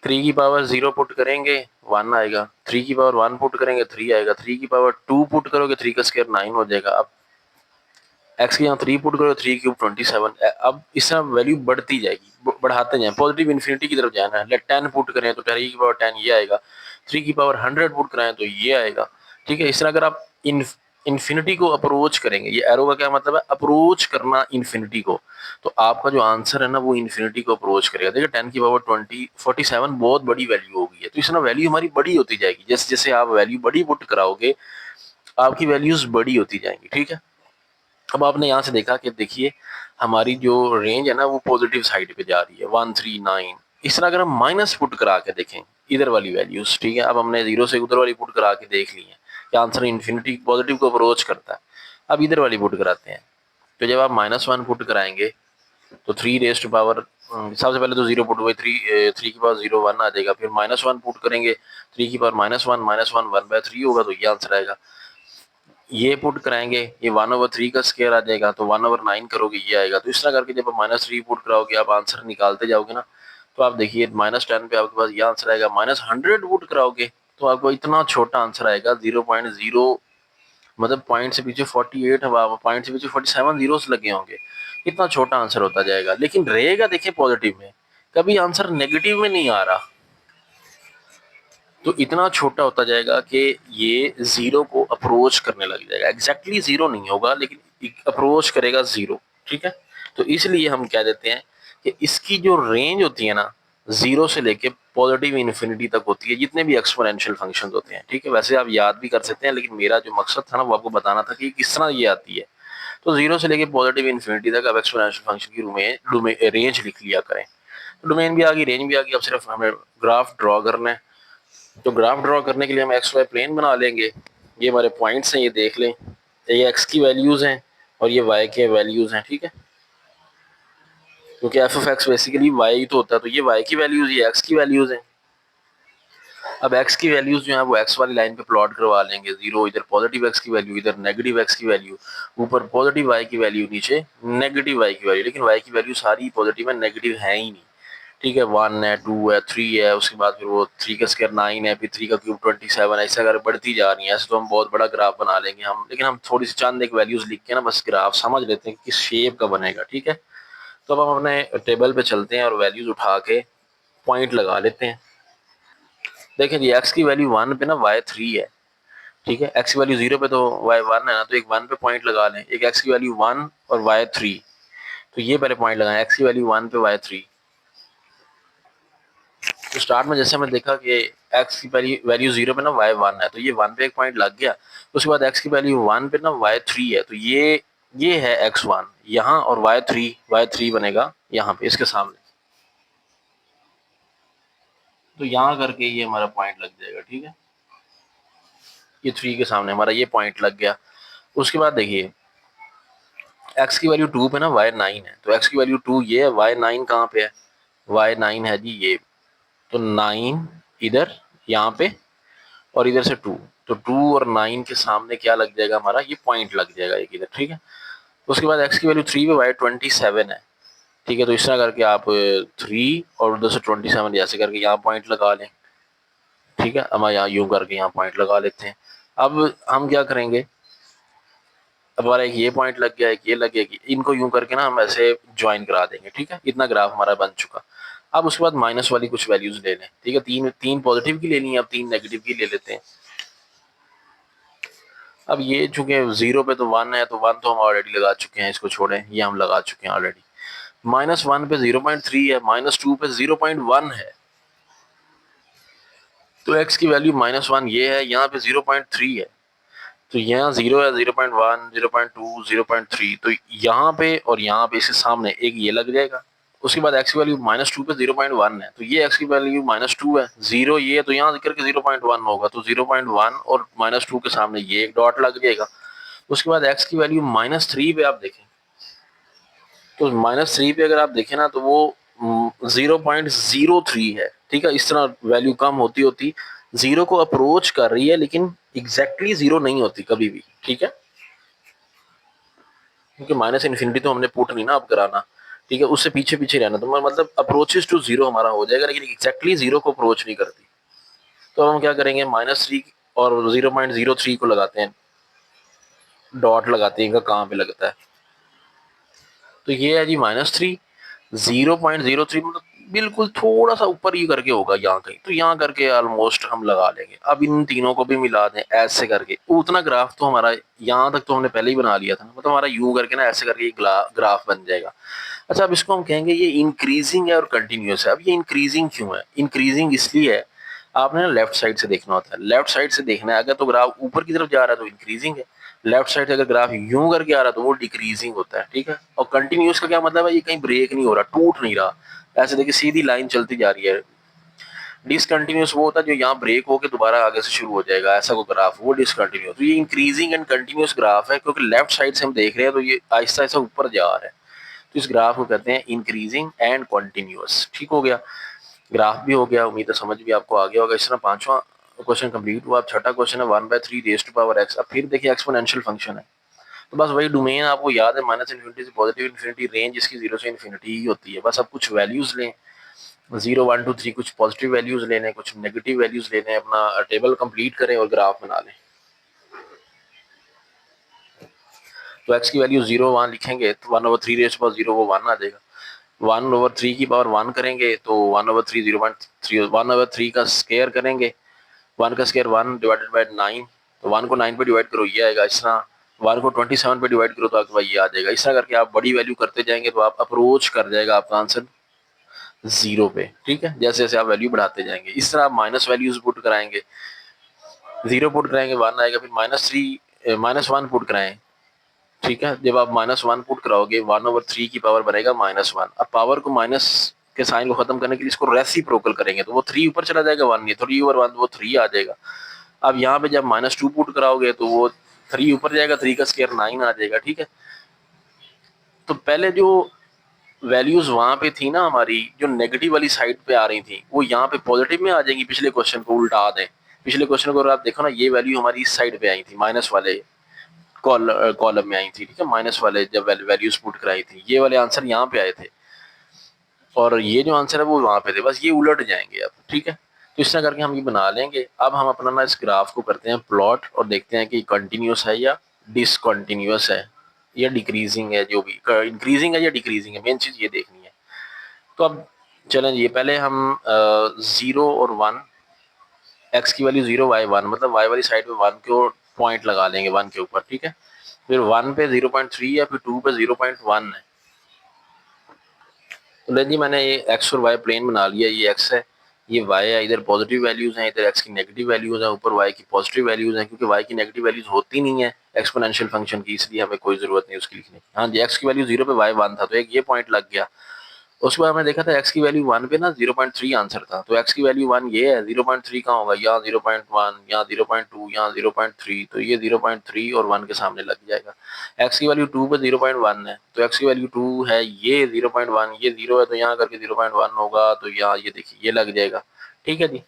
3 की पावर 0 पुट करेंगे 1 आएगा। 3 की पावर 1 पुट करेंगे 3 आएगा। 3 की पावर 2 पुट करोगे 3 का स्क्वायर 9 हो जाएगा। अब एक्स के यहाँ 3 पुट करो 3 क्यूब 27। अब इस तरह वैल्यू बढ़ती जाएगी, बढ़ाते जाए, पॉजिटिव इन्फिनिटी की तरफ जाना है। 10 पुट करें तो 3 की पावर 10 ये आएगा। 3 की पावर 100 पुट कराएं तो ये आएगा। ठीक है, इस तरह अगर आप इन्फिनिटी को अप्रोच करेंगे, ये एरो का क्या मतलब है, अप्रोच करना इन्फिनिटी को, तो आपका जो आंसर है ना वो इन्फिनिटी को अप्रोच करेगा। देखिए 10 की पावर 47 बहुत बड़ी वैल्यू होगी है। तो इस तरह वैल्यू हमारी बड़ी होती जाएगी। जैसे जैसे आप वैल्यू बड़ी पुट कराओगे आपकी वैल्यूज बड़ी होती जाएंगी। ठीक है, अब आपने यहाँ से देखा कि देखिए हमारी जो रेंज है ना वो पॉजिटिव साइड पे जा रही है 139। इस तरह अगर हम माइनस पुट करा के देखें इधर वाली वैल्यूज, ठीक है, अब हमने 0 से उधर वाली पुट करा के देख ली है कि आंसर इन्फिनिटी पॉजिटिव को अप्रोच करता है। अब इधर वाली पुट कराते हैं। तो जब आप -1 पुट कराएंगे तो 3 रेज टू पावर, सबसे पहले तो 0 पुट हुए, 3 की पावर 0 1 आ जाएगा। फिर -1 पुट करेंगे 3 की पावर -1 1/3 होगा तो ये आंसर आएगा। ये पुट कराएंगे ये 1/3 का स्क्वायर आ जाएगा। तो 1/9 करोगे ये आएगा। तो इस तरह करके जब आप -3 पुट कराओगे आप आंसर निकालते जाओगे ना, तो आप देखिए -10 पे आपके पास ये आंसर आएगा। -100 पुट कराओगे तो आपको इतना छोटा आंसर आएगा 0.0, मतलब पॉइंट से पीछे 48, पॉइंट से पीछे 47 जीरोस लगे होंगे। इतना छोटा आंसर होता जाएगा, लेकिन रहेगा देखिए पॉजिटिव में, कभी आंसर नेगेटिव में नहीं आ रहा। तो इतना छोटा होता जाएगा कि ये 0 को अप्रोच करने लग जाएगा। एग्जैक्टली 0 नहीं होगा लेकिन अप्रोच करेगा 0। ठीक है, तो इसलिए हम कह देते हैं कि इसकी जो रेंज होती है ना 0 से लेके पॉजिटिव इन्फिनिटी तक होती है, जितने भी एक्सपोनेंशियल फंक्शंस होते हैं। ठीक है, वैसे आप याद भी कर सकते हैं लेकिन मेरा जो मकसद था ना वो आपको बताना था कि किस तरह ये आती है। तो 0 से लेके पॉजिटिव इन्फिनिटी तक आप एक्सपोनेंशियल फंक्शन की रेंज लिख लिया करें। डोमेन भी आ गई, रेंज भी आ गई। अब सिर्फ हमें ग्राफ ड्रॉ करना है। तो ग्राफ ड्रॉ करने के लिए हम एक्स वाई प्लेन बना लेंगे। ये हमारे पॉइंट्स हैं, ये देख लें, ये एक्स की वैल्यूज़ हैं और ये वाई के वैल्यूज़ हैं। ठीक है, क्योंकि f of x basically y तो होता है, तो ये वाई की वैल्यूज, ये एक्स की वैल्यूज हैं। अब एक्स की वैल्यूज जो है वो एक्स वाली लाइन पे प्लॉट करवा लेंगे, जीरो इधर पॉजिटिव एक्स की वैल्यू, इधर नेगेटिव एक्स की वैल्यू, ऊपर पॉजिटिव वाई की वैल्यू, नीचे नेगेटिव वाई की वैल्यू। लेकिन वाई की वैल्यू सारी पॉजिटिव है, नेगेटिव है ही नहीं। ठीक है, 1 है, 2 है, 3 है, उसके बाद फिर वो 3 का स्क्वायर 9 है, फिर 3 का क्यूब 27, ऐसे अगर बढ़ती जा रही है ऐसे तो हम बहुत बड़ा ग्राफ बना लेंगे हम। लेकिन हम थोड़ी सी चंद एक वैल्यूज लिख के ना बस ग्राफ समझ लेते हैं कि किस शेप का बनेगा। ठीक है, तो अब हम अपने टेबल पे चलते हैं और वैल्यूज उठा के पॉइंट लगा लेते हैं। देखें जी, एक्स की वैल्यू 1 पे ना वाई 3 है। ठीक है, एक्स की वैल्यू 0 पे तो वाई 1 है ना, तो एक 1 पे पॉइंट लगा लें। एक एक्स की वैल्यू 1 और वाई 3, तो ये पहले पॉइंट लगाएं, एक्स की वैल्यू 1 पे वाई 3। तो स्टार्ट में जैसे हमने देखा कि एक्स की वैल्यू 0 पे ना वाई 1 है, तो ये 1 पे एक पॉइंट लग गया। उसके बाद एक्स की वैल्यू 1 पे ना वाई 3 है, तो ये है x1 यहाँ, और y3 बनेगा यहाँ पे इसके सामने। तो यहाँ करके ये हमारा पॉइंट लग जाएगा। ठीक है, ये 3 के सामने हमारा ये पॉइंट लग गया। उसके बाद देखिए, एक्स की वैल्यू 2 पे ना y9 है, तो एक्स की वैल्यू 2 ये है, y9 कहाँ पे है, y9 है जी ये, तो 9 इधर यहाँ पे, और इधर से 2, तो 2 और 9 के सामने क्या लग जाएगा हमारा, ये पॉइंट लग जाएगा एक इधर। ठीक है, उसके बाद एक्स की वैल्यू 3 पे y27 है। ठीक है, तो इस तरह करके आप 3 और उधर से 27 जैसे करके यहाँ पॉइंट लगा लें। ठीक है, अब यहाँ यूं करके यहाँ पॉइंट लगा लेते हैं। अब हम क्या करेंगे, अब हमारा एक ये पॉइंट लग गया, एक ये लग गया, इनको यूं करके ना हम ऐसे ज्वाइन करा देंगे। ठीक है, इतना ग्राफ हमारा बन चुका। अब उसके बाद माइनस वाली कुछ वैल्यूज ले लें। ठीक है, तीन पॉजिटिव की लेनी है, अब 3 नेगेटिव की ले लेते हैं। अब ये चूंकि 0 पे तो 1 है, तो 1 तो हम ऑलरेडी लगा चुके हैं, इसको छोड़ें, ये हम लगा चुके हैं ऑलरेडी। -1 पे 0.3 है, -2 पे 0.1 है, तो x की वैल्यू -1 ये है, यहाँ पे 0.3 है, तो यहाँ 0 है, 0.1, 0.2, 0.3, तो यहाँ पे और यहाँ पे इसके सामने एक ये लग जाएगा। उसके बाद x की वैल्यू -2 पे 0.1 है, तो ये x की वैल्यू -2 है, 0 ये है, तो यहाँ करके 0.1 होगा, तो 0.1 और -2 के सामने ये एक डॉट लग जाएगा। उसके बाद x की वैल्यू -3 पे आप देखें, तो -3 पे अगर आप देखें ना, तो वो 0.03 है। ठीक है, इस तरह वैल्यू कम होती होती जीरो को अप्रोच कर रही है, लेकिन एग्जैक्टली जीरो नहीं होती कभी भी। ठीक है, क्योंकि -∞ तो हमने पुट नहीं ना अब कराना। ठीक है, उससे पीछे पीछे रहना, तो मतलब अप्रोचेस टू जीरो हमारा हो जाएगा, लेकिन एग्जैक्टली जीरो को अप्रोच नहीं करती। तो हम क्या करेंगे, -3 और 0.03 को लगाते हैं, डॉट लगाते हैं, इनका कहाँ पे लगता है, तो ये है जी -3, 0.03 मतलब बिल्कुल थोड़ा सा ऊपर ही करके होगा यहाँ कहीं, तो यहाँ करके ऑलमोस्ट हम लगा लेंगे। अब इन तीनों को भी मिला दें ऐसे करके, उतना ग्राफ तो हमारा यहाँ तक तो हमने पहले ही बना लिया था, मतलब हमारा यू करके ना ऐसे करके ग्राफ बन जाएगा। अच्छा, अब इसको हम कहेंगे ये इंक्रीजिंग है और कंटिन्यूस है। अब ये इंक्रीजिंग क्यों है, इंक्रीजिंग इसलिए है, आपने ना लेफ्ट साइड से देखना होता है, लेफ्ट साइड से देखना है। अगर तो ग्राफ ऊपर की तरफ जा रहा है तो इंक्रीजिंग है, लेफ्ट साइड से अगर ग्राफ यूं करके आ रहा है तो वो डिक्रीजिंग होता है। ठीक है, और कंटिन्यूस का क्या मतलब है, ये कहीं ब्रेक नहीं हो रहा, टूट नहीं रहा, ऐसे देखिए सीधी लाइन चलती जा रही है। डिसकंटिन्यूस वो होता है जो यहाँ ब्रेक होकर दोबारा आगे से शुरू हो जाएगा, ऐसा कोई ग्राफ, वो डिसकंटिन्यूस। तो ये इंक्रीजिंग एंड कंटिन्यूस ग्राफ है, क्योंकि लेफ्ट साइड से हम देख रहे हैं, तो ये आहिस्ता आहिस्ता ऊपर जा रहा है, तो इस ग्राफ को कहते हैं इंक्रीजिंग एंड कंटिन्यूस। ठीक हो गया, ग्राफ भी हो गया, उम्मीद है समझ भी आपको आ गया होगा। इस तरह पांचवा क्वेश्चन कंप्लीट हुआ। अब छठा क्वेश्चन है 1/3 रेज़ टू पावर x। अब फिर देखिए एक्सपोनेंशियल फंक्शन है, तो बस वही डोमेन आपको याद है, -∞ से पॉजिटिव इन्फिनिटी, रेंज इसकी 0 से इन्फिनिटी ही होती है। बस अब कुछ वैल्यूज लें, 0, 1, 2, 3, कुछ पॉजिटिव वैल्यूज लेने, कुछ नेगेटिव वैल्यूज लेने, अपना टेबल कंप्लीट करें और ग्राफ बना लें। तो x की वैल्यू 0 वहाँ लिखेंगे, तो 1/3 रेज़ टू पावर 0 वो 1 आ जाएगा। 1/3 की पावर 1 करेंगे तो 1/3 0.3, 1/3 का स्क्वायर करेंगे, 1 का स्क्वायर 1 डिवाइडेड बाय 9, तो 1 को 9 पे डिवाइड करो ये आएगा। इस तरह 1 को 27 पे डिवाइड करो तो आपके पास ये आ जाएगा। इस तरह करके आप बड़ी वैल्यू करते जाएंगे तो आप अप्रोच कर जाएगा आपका आंसर 0 पे। ठीक है, जैसे जैसे आप वैल्यू बढ़ाते जाएंगे, इस तरह आप माइनस वैल्यूज पुट कराएंगे, 0 पुट कराएंगे 1 आएगा, फिर -1 पुट कराएं। ठीक है, जब आप -1 पुट कराओगे 1/3 की पावर बनेगा -1। अब पावर को माइनस के साइन को खत्म करने के लिए इसको रेसिप्रोकल करेंगे, तो वो 3 ऊपर चला जाएगा, 1 ये 3/1 वो 3 आ जाएगा। अब यहाँ पे जब -2 पुट कराओगे तो वो 3 ऊपर जाएगा, 3 का स्क्वायर 9 आ जाएगा। ठीक है, तो पहले जो वैल्यूज वहां पे थी ना हमारी, जो नेगेटिव वाली साइड पे आ रही थी, वो यहाँ पे पॉजिटिव में आ जाएंगी। पिछले क्वेश्चन को उल्टा दें, पिछले क्वेश्चन को अगर आप देखो ना, ये वैल्यू हमारी इस साइड पे आई थी, माइनस वाले कॉलम में आई थी, ठीक है, माइनस वाले जब वैल्यूज पुट कराई थी, ये वाले आंसर यहाँ पे आए थे, और ये जो आंसर है वो वहां पे थे, बस ये उलट जाएंगे अब, ठीक है। तो इस तरह करके हम ये बना लेंगे। अब हम अपना ना इस ग्राफ को करते हैं प्लॉट, और देखते हैं कि कंटिन्यूस है या डिसकंटिन्यूस है, या डिक्रीजिंग है, जो भी इंक्रीजिंग है या डिक्रीजिंग है, मेन चीज ये देखनी है। तो अब चलें, ये पहले हम 0 और 1, एक्स की वैल्यू 0 y 1, मतलब वाई वाली साइड पे 1 को पॉइंट लगा लेंगे, 1 के ऊपर, ठीक है। फिर 1 पे 0.3 है, फिर 2 पे 0.1 है। तो लें जी, मैंने ये एक्स और वाई प्लेन बना लिया, ये एक्स है, ये वाई है, इधर पॉजिटिव वैल्यूज हैं, इधर एक्स की नेगेटिव वैल्यूज हैं, ऊपर वाई की पॉजिटिव वैल्यूज हैं, क्योंकि वाई की नेगेटिव वैल्यूज होती नहीं है एक्सपोनेंशियल फंक्शन की, इसलिए हमें कोई जरूरत नहीं उसकी लिखने की। हाँ जी, एक्स की वैल्यू 0 पे वाई 1 था, तो एक ये पॉइंट लग गया। उसके बाद हमने देखा था एक्स की वैल्यू 1 पे ना 0.3 आंसर था, तो एक्स की वैल्यू 1 ये है, 0.3 कहाँ होगा, यहाँ 0.1, यहाँ 0.2, यहाँ 0.3, तो ये 0.3 और 1 के सामने लग जाएगा। एक्स की वैल्यू 2 पे 0.1 है, तो एक्स की वैल्यू 2 है, ये 0.1, ये 0 है, तो यहाँ करके 0.1 होगा, तो यहाँ ये देखिए ये लग जाएगा, ठीक है जी।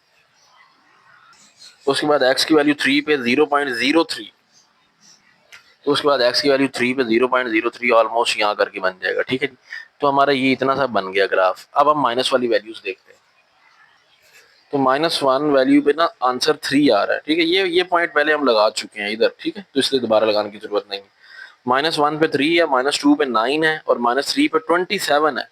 उसके बाद एक्स की वैल्यू 3 पे 0.03, तो उसके बाद एक्स की वैल्यू 3 पे 0.03 ऑलमोस्ट यहाँ करके बन जाएगा, ठीक है जी। तो हमारा ये इतना सा बन गया ग्राफ। अब हम माइनस वाली वैल्यूज देखते हैं। तो -1 वैल्यू पे ना आंसर 3 आ रहा है, ठीक है। ये पॉइंट पहले हम लगा चुके हैं इधर, ठीक है, तो इसलिए दोबारा लगाने की जरूरत नहीं है। -1 पे 3 है, -2 पे 9 है, और -3 पे 27 है।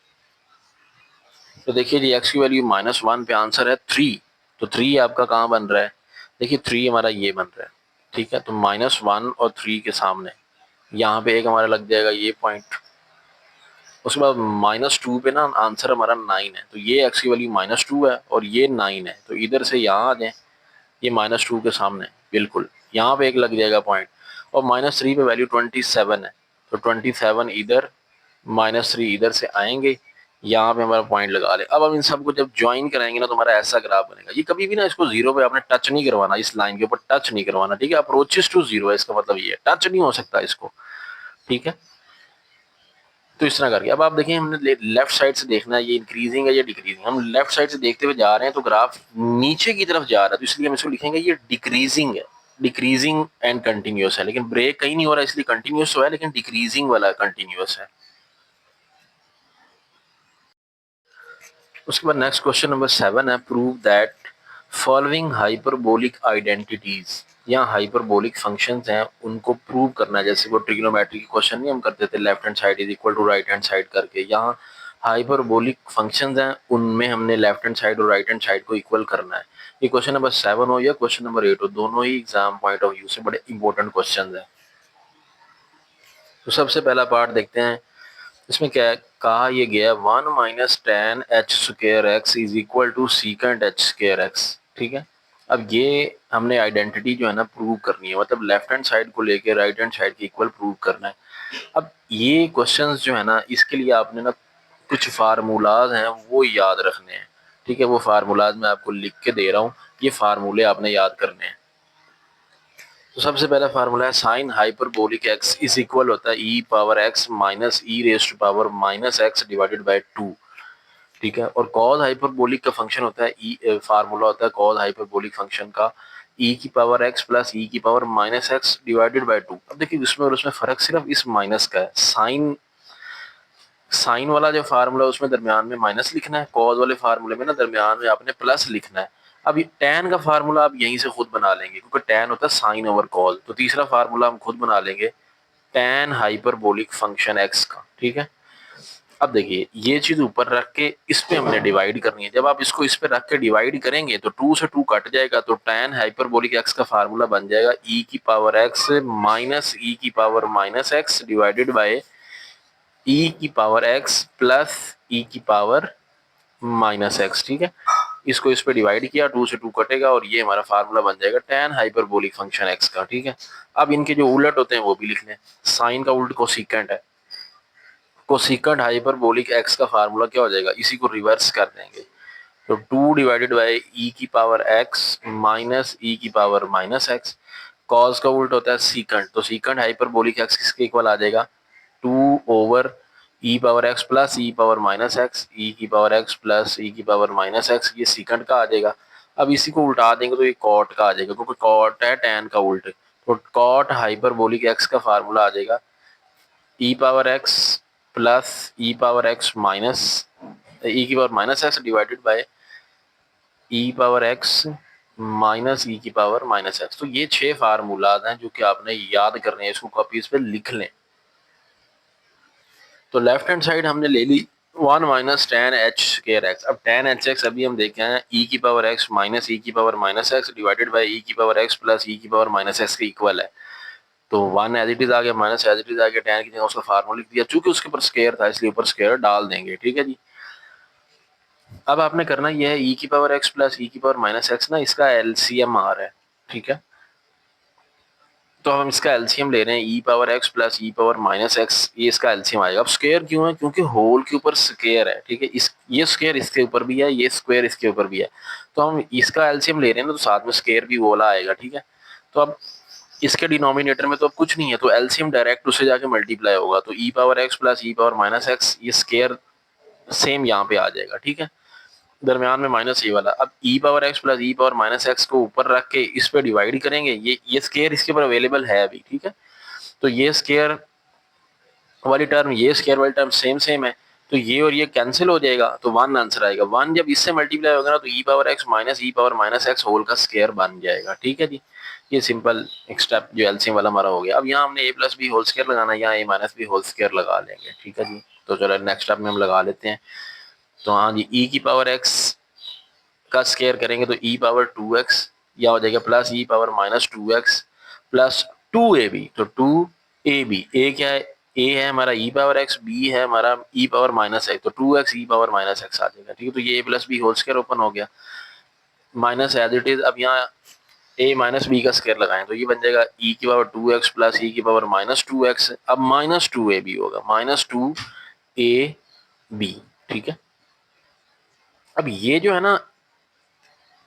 तो देखिए जी, एक्स की वैल्यू -1 पे आंसर है 3, तो 3 आपका कहाँ बन रहा है, देखिए 3 हमारा ये बन रहा है, ठीक है। तो -1 और 3 के सामने यहाँ पे एक हमारा लग जाएगा ये पॉइंट। उसके बाद -2 पे ना आंसर हमारा 9 है, तो ये एक्स की वैल्यू -2 है और ये 9 है, तो इधर से यहाँ आ जाए, ये -2 के सामने बिल्कुल यहाँ पे एक लग जाएगा पॉइंट। और -3 पे वैल्यू 27 है, तो 27 इधर, -3 इधर से आएंगे, यहाँ पे हमारा पॉइंट लगा ले। अब हम इन सबको जब ज्वाइन कराएंगे ना, तो हमारा ऐसा ग्राफ बनेगा। ये कभी भी ना इसको जीरो पे आपने टच नहीं करवाना, इस लाइन के ऊपर टच नहीं करवाना, ठीक है। अप्रोचेस टू जीरो है, इसका मतलब ये है टच नहीं हो सकता इसको, ठीक है। तो इस तरह करके अब आप देखें, हमने लेफ्ट साइड से देखना है ये इंक्रीजिंग है या डिक्रीजिंग। हम लेफ्ट साइड से देखते हुए जा रहे हैं, तो ग्राफ नीचे की तरफ जा रहा है, तो इसलिए हम इसको लिखेंगे ये डिक्रीजिंग है, डिक्रीजिंग एंड कंटिन्यूअस है। लेकिन ब्रेक कहीं नहीं हो रहा, इसलिए कंटिन्यूअस तो है, लेकिन डिक्रीजिंग वाला कंटिन्यूअस है। उसके बाद नेक्स्ट क्वेश्चन नंबर 7 है, prove that following hyperbolic identities. यहाँ हाइपरबोलिक फंक्शंस हैं, उनको प्रूव करना है। जैसे वो ट्रिग्नोमेट्री के क्वेश्चन नहीं हम करते थे, left hand side is equal to right hand side करके, यहाँ हाइपरबोलिक फंक्शंस हैं, उनमें हमने लेफ्ट हैंड साइड और राइट हैंड साइड को इक्वल करना है। ये क्वेश्चन नंबर 7 हो या क्वेश्चन नंबर 8 हो, दोनों ही एग्जाम पॉइंट ऑफ व्यू से बड़े इंपॉर्टेंट क्वेश्चन है। तो सबसे पहला पार्ट देखते हैं, इसमें क्या कहा ये गया, 1 minus tan h square x is equal to secant h square x, ठीक है। अब ये हमने आइडेंटिटी जो है ना प्रूव करनी है, मतलब लेफ्ट हैंड साइड को लेके राइट हैंड साइड के इक्वल प्रूव करना है। अब ये क्वेश्चंस जो है ना, इसके लिए आपने ना कुछ फार्मूलाज हैं वो याद रखने हैं, ठीक है। वो फार्मूलाज मैं आपको लिख के दे रहा हूँ, ये फार्मूले आपने याद करने हैं। तो सबसे पहला फार्मूला है sine hyperbolic x is equal होता है e power x minus e rest power minus x divided by 2, ठीक है। और कॉज हाइपरबोलिक का फंक्शन होता है ई, फार्मूला होता है कॉज हाइपरबोलिक फंक्शन का ई की पावर एक्स प्लस ई की power minus x divided by 2। अब देखिए उसमें और उसमें फर्क सिर्फ इस माइनस का है। साइन साइन वाला जो फार्मूला है उसमें दरमियान में माइनस लिखना है, कॉज वाले फार्मूले में ना दरमियान में आपने प्लस लिखना है। अब ये टैन का फार्मूला आप यहीं से खुद बना लेंगे, क्योंकि टैन होता है साइन ओवर कॉज। तो तीसरा फार्मूला हम खुद बना लेंगे टैन हाइपरबोलिक फंक्शन एक्स का, ठीक है। अब देखिए ये चीज ऊपर रख के इस पे हमने डिवाइड करनी है। जब आप इसको इस पे रख के डिवाइड करेंगे तो 2 से 2 कट जाएगा, तो टैन हाइपरबोलिक एक्स का फार्मूला बन जाएगा ई की पावर एक्स माइनस ई की power minus x divided by e की पावर एक्स प्लस ई की पावर माइनस एक्स, ठीक है। इसको इस पे डिवाइड किया, 2 से 2 कटेगा, और ये हमारा फार्मूला बन जाएगा टैन हाइपरबोलिक फंक्शन एक्स का, ठीक है। अब इनके जो उलट होते हैं वो भी लिख लें। साइन का उल्ट कोसिकेंट है, कोसिकेंट हाइपरबोलिक एक्स का फार्मूला क्या हो जाएगा, इसी को रिवर्स कर देंगे, तो 2 डिवाइडेड बाय ई की पावर एक्स माइनस ई की पावर माइनस एक्स। कॉस का उल्ट होता है सीकेंट, तो सीकेंट हाइपरबोलिक एक्स किसके इक्वल आ जाएगा, 2 over e power x plus e power minus x, ई की पावर एक्स प्लस ई की पावर माइनस एक्स, ये सीकंड का आ जाएगा। अब इसी को उल्टा देंगे तो ये कॉट का आ जाएगा, क्योंकि कॉट है टैन का उल्ट, तो कॉट हाइपरबोलिक एक्स का फार्मूला आ जाएगा e power x plus e power x minus e की power minus x divided by e power x minus e की पावर माइनस एक्स। तो ये 6 फार्मूलाज हैं जो कि आपने याद करने हैं, इसको कॉपीज पे लिख लें। तो लेफ्ट हैंड साइड हमने ले ली 1 minus tan H square x. अब टेन एच एक्स अभी हम देखे हैं ई की पावर एक्स माइनस ई की power minus x divided by e की पावर एक्स प्लस ई की पावर माइनस एक्स के इक्वल है। तो 1 एज इट इज आ गया, माइनस एज इट इज आ गया, टेन की जगह उसका फार्मूला लिख दिया, चूंकि उसके ऊपर स्केयर था इसलिए ऊपर स्केयर डाल देंगे। ठीक है जी। अब आपने करना यह है ई की पावर एक्स प्लस ई की पावर माइनस एक्स ना, इसका एलसीएम आ रहा है। ठीक है, तो हम इसका एलसीएम ले रहे हैं ई power x plus e power minus x, ये इसका एलसीएम आएगा। अब स्क्वायर क्यों है? क्योंकि होल के ऊपर स्क्वायर है। ठीक है, इस ये स्क्वायर इसके ऊपर भी है, ये स्क्वायर इसके ऊपर भी है, तो हम इसका एलसीएम ले रहे हैं ना, तो साथ में स्क्वायर भी वाला आएगा। ठीक है, तो अब इसके डिनोमिनेटर में तो अब कुछ नहीं है, तो एलसीएम डायरेक्ट उससे जाके मल्टीप्लाई होगा, तो ई power x plus e power minus x, ये स्क्वायर सेम यहाँ पे आ जाएगा। ठीक है, दरमियान में माइनस ये वाला। अब ई power x plus e power minus x को ऊपर रख के इस पे डिवाइड करेंगे, ये स्केयर इसके ऊपर अवेलेबल है अभी। ठीक है, तो ये स्केयर वाली टर्म ये स्केयर वाली टर्म सेम सेम है, तो ये और ये कैंसिल हो जाएगा, तो 1 आंसर आएगा। 1 जब इससे मल्टीप्लाई होगा ना, तो ई power x minus e power minus x whole का स्केयर बन जाएगा। ठीक है जी, ये सिंपल एक स्टेप जो एलसीएम वाला हमारा हो गया। अब यहाँ हमने ए प्लस बी होल स्केयर लगाना है, यहाँ a minus B whole square लगा लेंगे। ठीक है जी, तो चलो नेक्स्ट स्टेप में हम लगा लेते हैं। तो हाँ जी, ई की पावर एक्स का स्केयर करेंगे तो ई पावर 2x, या हो जाएगा plus e power minus 2x plus 2ab, तो 2ab, ए क्या है? ए है हमारा ई पावर एक्स, बी है हमारा ई पावर माइनस एक्स, तो 2x e power minus x आ जाएगा। ठीक है, तो ये a plus b whole square open हो गया, माइनस एज इट इज। अब यहाँ ए माइनस बी का स्केयर लगाएं तो ये बन जाएगा ई की पावर 2x प्लस ई की पावर माइनस 2x। अब माइनस 2ab होगा, माइनस 2ab। ठीक है, अब ये जो है ना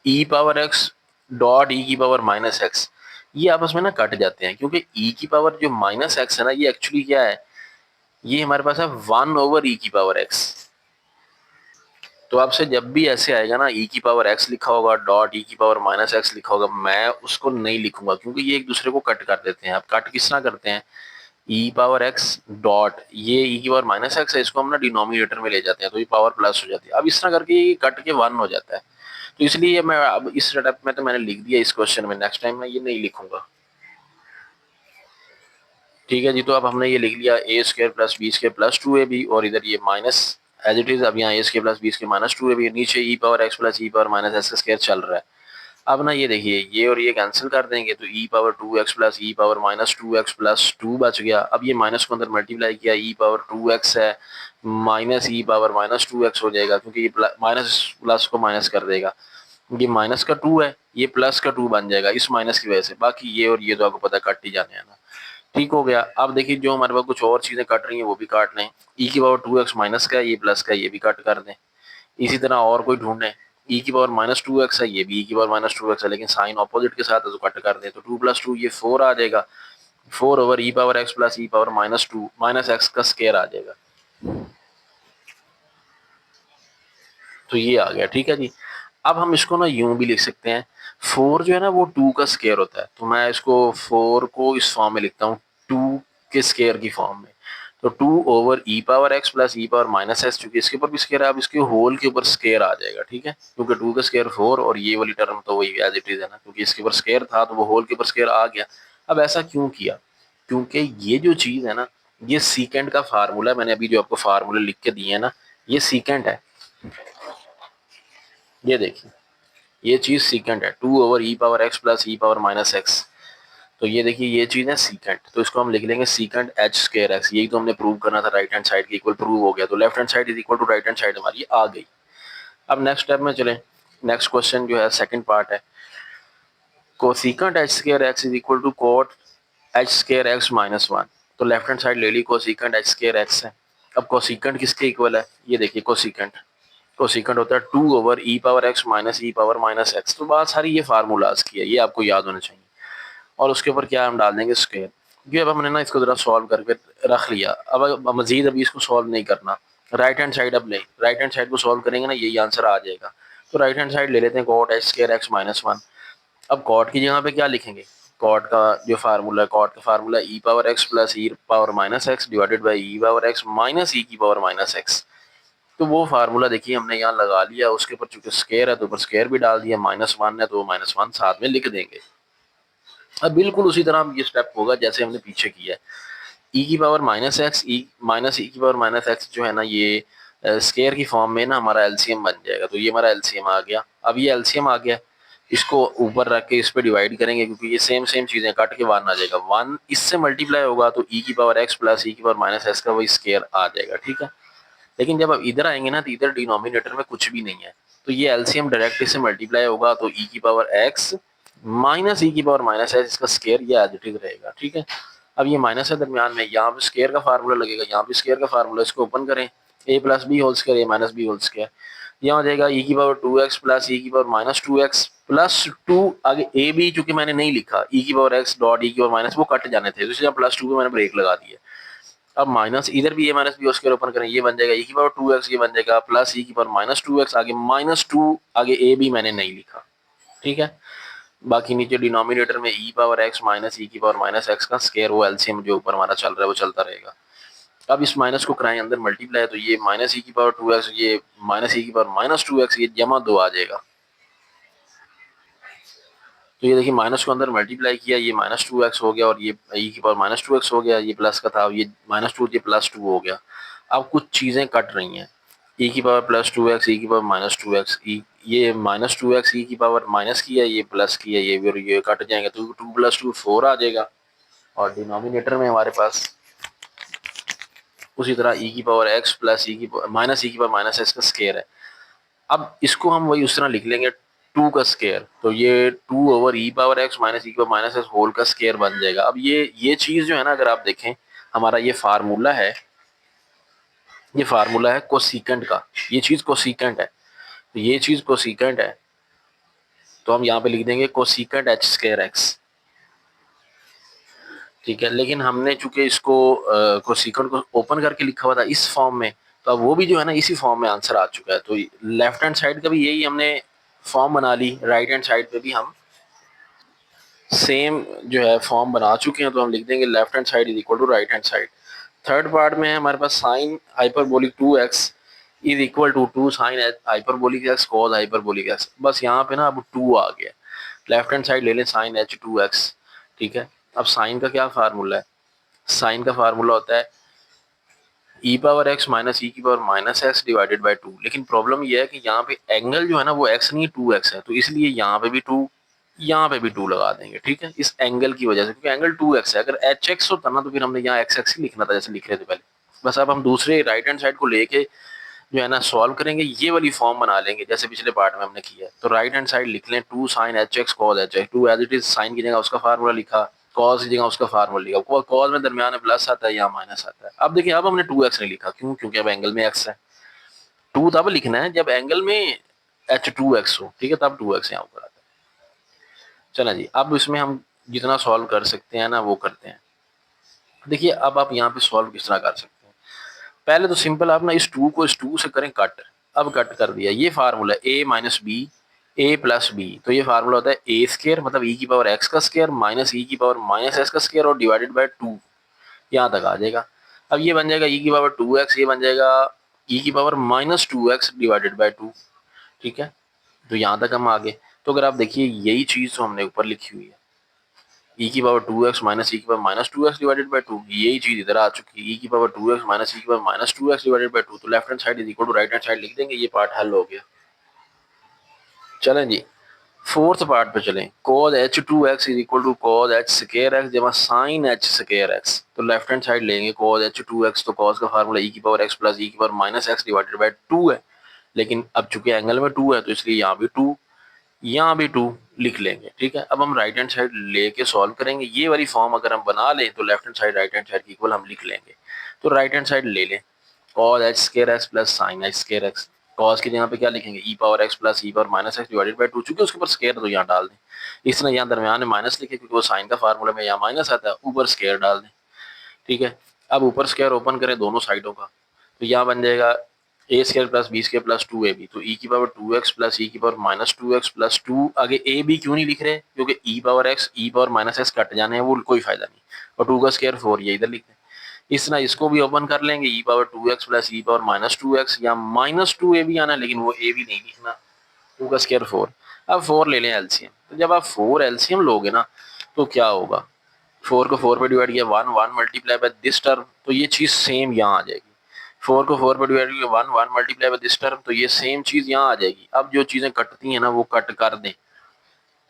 ई पावर एक्स डॉट ई की पावर माइनस एक्स, ये आपस में ना कट जाते हैं, क्योंकि ई की पावर जो माइनस एक्स है ना, ये एक्चुअली क्या है, ये हमारे पास है 1 ओवर ई की पावर एक्स। तो आपसे जब भी ऐसे आएगा ना ई की पावर एक्स लिखा होगा डॉट ई की पावर माइनस एक्स लिखा होगा, मैं उसको नहीं लिखूंगा, क्योंकि ये एक दूसरे को कट कर देते हैं। आप कट किस तरह करते हैं, ई पावर एक्स डॉट ये ई की पावर माइनस एक्स है, इसको हम ना डिनोमिनेटर में ले जाते हैं, तो ये पावर प्लस हो जाती है। अब इस तरह करके ये कट के 1 हो जाता है, तो इसलिए मैं अब इस सेटअप में तो मैंने लिख दिया इस क्वेश्चन में, नेक्स्ट टाइम मैं ये नहीं लिखूंगा। ठीक है जी, तो अब हमने ये लिख लिया a square plus b square plus 2ab, और इधर ये माइनस एज इट इज। अब यहाँ a square plus b square minus 2ab, नीचे e power x plus e power minus x का स्क्वायर चल रहा है। अब ना ये देखिए, ये और ये कैंसिल कर देंगे, तो ई power 2x plus e power minus 2x plus 2 बच गया। अब ये माइनस को अंदर मल्टीप्लाई किया, ई पावर 2x है minus e power minus 2x हो जाएगा, क्योंकि ये माइनस प्लस को माइनस कर देगा। ये माइनस का 2 है, ये प्लस का 2 बन जाएगा इस माइनस की वजह से। बाकी ये और ये तो आपको पता कट ही जाने हैं ना। ठीक हो गया। अब देखिए, जो हमारे पास कुछ और चीजें कट रही हैं वो भी काट लें। ई की पावर 2x माइनस का है, ये प्लस का है, ये भी कट कर दें। इसी तरह और कोई ढूंढें, ई की पावर माइनस 2x है, ये भी ई की पावर माइनस 2x है, लेकिन साइन ऑपोजिट के साथ है, तो कट कर दें, तो 2 प्लस 2 ये 4 आ जाएगा। 4 over e power x plus e power minus 2 minus x का स्केयर आ जाएगा। तो ये आ गया। ठीक है जी, अब हम इसको ना यूं भी लिख सकते हैं, 4 जो है ना वो 2 का स्केयर होता है, तो मैं इसको 4 को इस फॉर्म में लिखता हूँ 2 के स्केयर की फॉर्म में। तो 2 over e power x plus e power minus x, चूंकि इसके ऊपर भी स्केयर है, अब इसके होल के ऊपर स्केयर आ जाएगा। ठीक है, क्योंकि 2 का स्केयर 4 और ये वाली टर्म तो वही एज इट इज है ना, क्योंकि इसके ऊपर स्केयर था तो वो होल के ऊपर स्केयर आ गया। अब ऐसा क्यों किया? क्योंकि ये जो चीज है ना, ये सीकेंड का फार्मूला, मैंने अभी जो आपको फार्मूला लिख के दिए है ना, ये सीकेंड है। ये देखिए, ये चीज सीकेंट है, 2 over e power x plus e power minus x. तो ये देखिए, ये चीज है सीकेंट, तो इसको हम लिख लेंगे सीकेंट एच स्क्वायर एक्स। यही तो हमने प्रूव करना था, राइट हैंड साइड के इक्वल प्रूव हो गया, तो left hand side is equal to right hand side हमारी आ गई। अब नेक्स्ट स्टेप में चलें। नेक्स्ट क्वेश्चन जो है सेकंड पार्ट है, cosecant h square x is equal to cot h square x minus 1। तो लेफ्ट हैंड साइड ले ली, कोसिकेंट एच स्क्वायर एक्स है। अब कोसिकेंट किसके इक्वल है? ये देखिए, कोसिकेंट होता है 2 over e power x minus e power minus x. तो बात सारी ये फार्मूलाज की है, ये आपको याद होना चाहिए, और उसके ऊपर क्या हम डाल देंगे, स्क्वायर। ये अब हमने ना इसको ज़रा सॉल्व करके रख लिया। अब मज़ीद अभी इसको सॉल्व नहीं करना। राइट हैंड साइड अब लें, राइट हैंड साइड को सॉल्व करेंगे ना यही आंसर आ जाएगा। तो राइट हैंड साइड ले लेते हैं cot h square x minus one. अब कॉट की जगह पे क्या लिखेंगे, कॉट का जो फार्मूला है, कॉट का formula e power x plus e power minus x divided by e power x minus e की पावर माइनस एक्स। तो वो फार्मूला देखिए हमने यहाँ लगा लिया, उसके ऊपर चूंकि स्क्वायर है तो ऊपर स्क्वायर भी डाल दिया, माइनस वन है तो माइनस वन साथ में लिख देंगे। अब बिल्कुल उसी तरह ये स्टेप होगा जैसे हमने पीछे किया है। ई की power minus x E minus e की पावर माइनस एक्स जो है ना ये स्केयर की फॉर्म में ना हमारा एलसीएम बन जाएगा। तो ये हमारा एलसीएम आ गया। अब ये एलसीएम आ गया, इसको ऊपर रख के इस पे डिवाइड करेंगे क्योंकि ये सेम सेम चीजें कट के वन आ जाएगा। वन इससे मल्टीप्लाई होगा तो ई की पावर एक्स प्लस ई की पावर माइनस एक्स का वही स्केयर आ जाएगा, ठीक है। लेकिन जब अब इधर आएंगे ना तो इधर डिनोमिनेटर में कुछ भी नहीं है, तो ये एलसीएम डायरेक्ट इससे मल्टीप्लाई होगा तो ई की पावर एक्स माइनस ई की पावर माइनस एक्स इसका स्केयर ये एज इट इज रहेगा, ठीक है। अब ये माइनस है दरमियान में, यहाँ पे स्केयर का फार्मूला लगेगा, यहाँ पे स्केयर का फार्मूला, इसको ओपन करें, ए प्लस बी होल स्केयर ए माइनस बी होल स्केयर। यहाँ हो जाएगा ई की power to x plus e की power minus two x plus two, आगे ए बी चूंकि मैंने नहीं लिखा, ई की पावर एक्स डॉट ई की पावर माइनस वो कट जाने थे, तो इसलिए प्लस टू पे मैंने ब्रेक लगा दिया। अब माइनस इधर भी ए माइनस बी उसके ओपन करें, ये बन जाएगा ई की पावर टू एक्स, ये बन जाएगा प्लस ई की पावर माइनस टू एक्स, आगे माइनस टू, आगे ए बी मैंने नहीं लिखा, ठीक है। बाकी नीचे डिनोमिनेटर में ई पावर एक्स माइनस ई की पावर माइनस एक्स का स्केयर वो एलसीएम जो ऊपर हमारा चल रहा है वो चलता रहेगा। अब इस माइनस को कराएं अंदर मल्टीप्लाई, तो ये माइनस ई की पावर टू एक्स, ये माइनस ई की पावर माइनस टू एक्स, ये जमा दो आ जाएगा। तो ये देखिए माइनस को अंदर मल्टीप्लाई किया, ये माइनस टू एक्स हो गया और ये ई की पावर माइनस टू एक्स हो गया, ये प्लस का था, ये माइनस टू ये प्लस टू हो गया। अब कुछ चीज़ें कट रही हैं, ई की पावर प्लस टू एक्स, ई की पावर माइनस टू एक्स, ई ये माइनस टू एक्स ई की पावर माइनस की है, ये प्लस की है, ये कट जाएंगे तो टू प्लस टू फोर आ जाएगा। और डिनोमिनेटर में हमारे पास उसी तरह ई की पावर एक्स प्लस ई की माइनस ई की पावर माइनस एक्स का स्केयर है। अब इसको हम वही उस तरह लिख लेंगे टू का स्केयर, तो ये two over e power x minus e power minus x whole का स्केयर बन जाएगा। अब ये चीज जो है ना अगर आप देखें हमारा ये फार्मूला है कोसिकेंट का, ये चीज कोसिकेंट है, तो ये चीज कोसिकेंट है तो हम यहाँ पे लिख देंगे कोसिकेंट एच स्केयर एक्स, ठीक है। लेकिन हमने चूंकि इसको कोसिकेंट को ओपन करके लिखा हुआ था इस फॉर्म में, तो अब वो भी जो है ना इसी फॉर्म में आंसर आ चुका है। तो लेफ्ट हैंड साइड का भी यही हमने फॉर्म बना ली, राइट हैंड साइड पे भी हम सेम जो है फॉर्म बना चुके हैं, तो हम लिख देंगे left hand side is equal to right hand side. Third part में है हमारे पास sine hyperbolic two x is equal to two sine hyperbolic x cos hyperbolic x. बस यहाँ पे ना अब टू आ गया, लेफ्ट हैंड साइड ले लें साइन एच टू एक्स, ठीक है। अब साइन का क्या फार्मूला है, साइन का फार्मूला होता है e power x minus e की power minus x divided by to. लेकिन प्रॉब्लम यह है कि यहाँ पे एंगल जो है ना वो एक्स नहीं टू एक्स है, तो इसलिए यहाँ पे भी टू, यहाँ पे भी टू लगा देंगे, ठीक है, इस एंगल की वजह से, क्योंकि एंगल टू एक्स है। अगर एच एक्स होता ना तो फिर हमने यहाँ एक्स एक्स ही लिखना था जैसे लिख रहे थे पहले। बस अब हम दूसरे राइट हैंड साइड को लेके जो है ना सॉल्व करेंगे, ये वाली फॉर्म बना लेंगे जैसे पिछले पार्ट में हमने किया है। तो राइट हैंड साइड लिख लें two sine h x cos h x, two as it is sine की जगह उसका फार्मूला लिखा, कॉस की जगह उसका फार्मूला लिखा, कॉस में दरमियान में प्लस आता है यहाँ माइनस आता है। अब देखिए अब हमने टू एक्स नहीं लिखा, क्यों, क्योंकि अब एंगल में एक्स है। टू तब लिखना है जब एंगल में एच टू एक्स हो, ठीक है, तब टू एक्स यहाँ ऊपर आता है। चला जी, अब इसमें हम जितना सॉल्व कर सकते हैं ना वो करते हैं। देखिए अब आप यहाँ पे सॉल्व किस तरह कर सकते हैं, पहले तो सिंपल आप ना इस टू को इस टू से करें कट। अब कट कर दिया, ये फार्मूला ए माइनस बी ए प्लस बी, तो ये फार्मूला होता है ए स्केयर मतलब ई की पावर एक्स का स्केयर माइनस ई की पावर माइनस एक्स का स्केयर और डिवाइडेड बाय टू, यहाँ तक आ जाएगा। अब ये बन जाएगा ई की पावर टू एक्स, ये बन जाएगा ई की power minus two x divided by two, ठीक है। तो यहाँ तक हम आ गए। तो अगर आप देखिए यही चीज़ तो हमने ऊपर लिखी हुई है, ई की power to x minus e की power minus two x divided by two, यही चीज इधर आ चुकी है, ई की power to x minus e की power minus two x divided by two. तो left hand side is equal to right hand side लिख देंगे, ये पार्ट हल हो गया। चलें जी फोर्थ पार्ट पे चलें, cos h two x is equal to cos h square x जमा साइन एच स्केयर एक्स। तो लेफ्ट हैंड साइड लेंगे cos एच टू एक्स, तो cos का फार्मूला ई की पावर एक्स प्लस ई की power minus x divided by two है, लेकिन अब चूंकि एंगल में टू है तो इसलिए यहाँ भी टू, यहाँ भी टू लिख लेंगे, ठीक है। अब हम राइट हैंड साइड लेके सॉल्व करेंगे, ये वाली फॉर्म अगर हम बना लें तो left hand side right hand side की इक्वल हम लिख लेंगे। तो राइट हैंड साइड ले लें cos h square x plus sine h square x, cos की जगह पे क्या लिखेंगे, e power x plus e power minus x divided by two, चूंकि उसके ऊपर स्केयर तो यहाँ डाल दें। इस तरह यहाँ दरमियान में माइनस लिखे क्योंकि वो साइन का फार्मूला में यहाँ माइनस आता है, ऊपर स्केयर डाल दें। ठीक है, अब ऊपर स्केयर ओपन करें दोनों साइडों का, तो यहाँ बन जाएगा a square plus b square plus two a b, तो ई की power to x plus e की power minus two x plus two, आगे ए बी क्यों नहीं लिख रहे, क्योंकि e power x e power minus x cut जाने हैं, वो कोई फायदा नहीं, और टू का स्केयर फोर, ये इधर लिख दें। इस तरह इसको भी ओपन कर लेंगे, e power to x plus e power minus two x, या माइनस टू ए बी आना है, लेकिन वो ए बी नहीं लिखना, टू का स्केयर फोर। अब फोर ले लें एलसीएम, तो जब आप फोर एलसीएम लोगे ना तो क्या होगा, फोर को फोर पे डिवाइड किया, one one multiply by this term, तो ये चीज़ सेम यहाँ आ जाएगी। फोर को फोर पे डिवाइड किया, one one multiply by this term, तो ये सेम चीज़ यहाँ आ जाएगी। अब जो चीज़ें कटती हैं ना वो कट कर दें,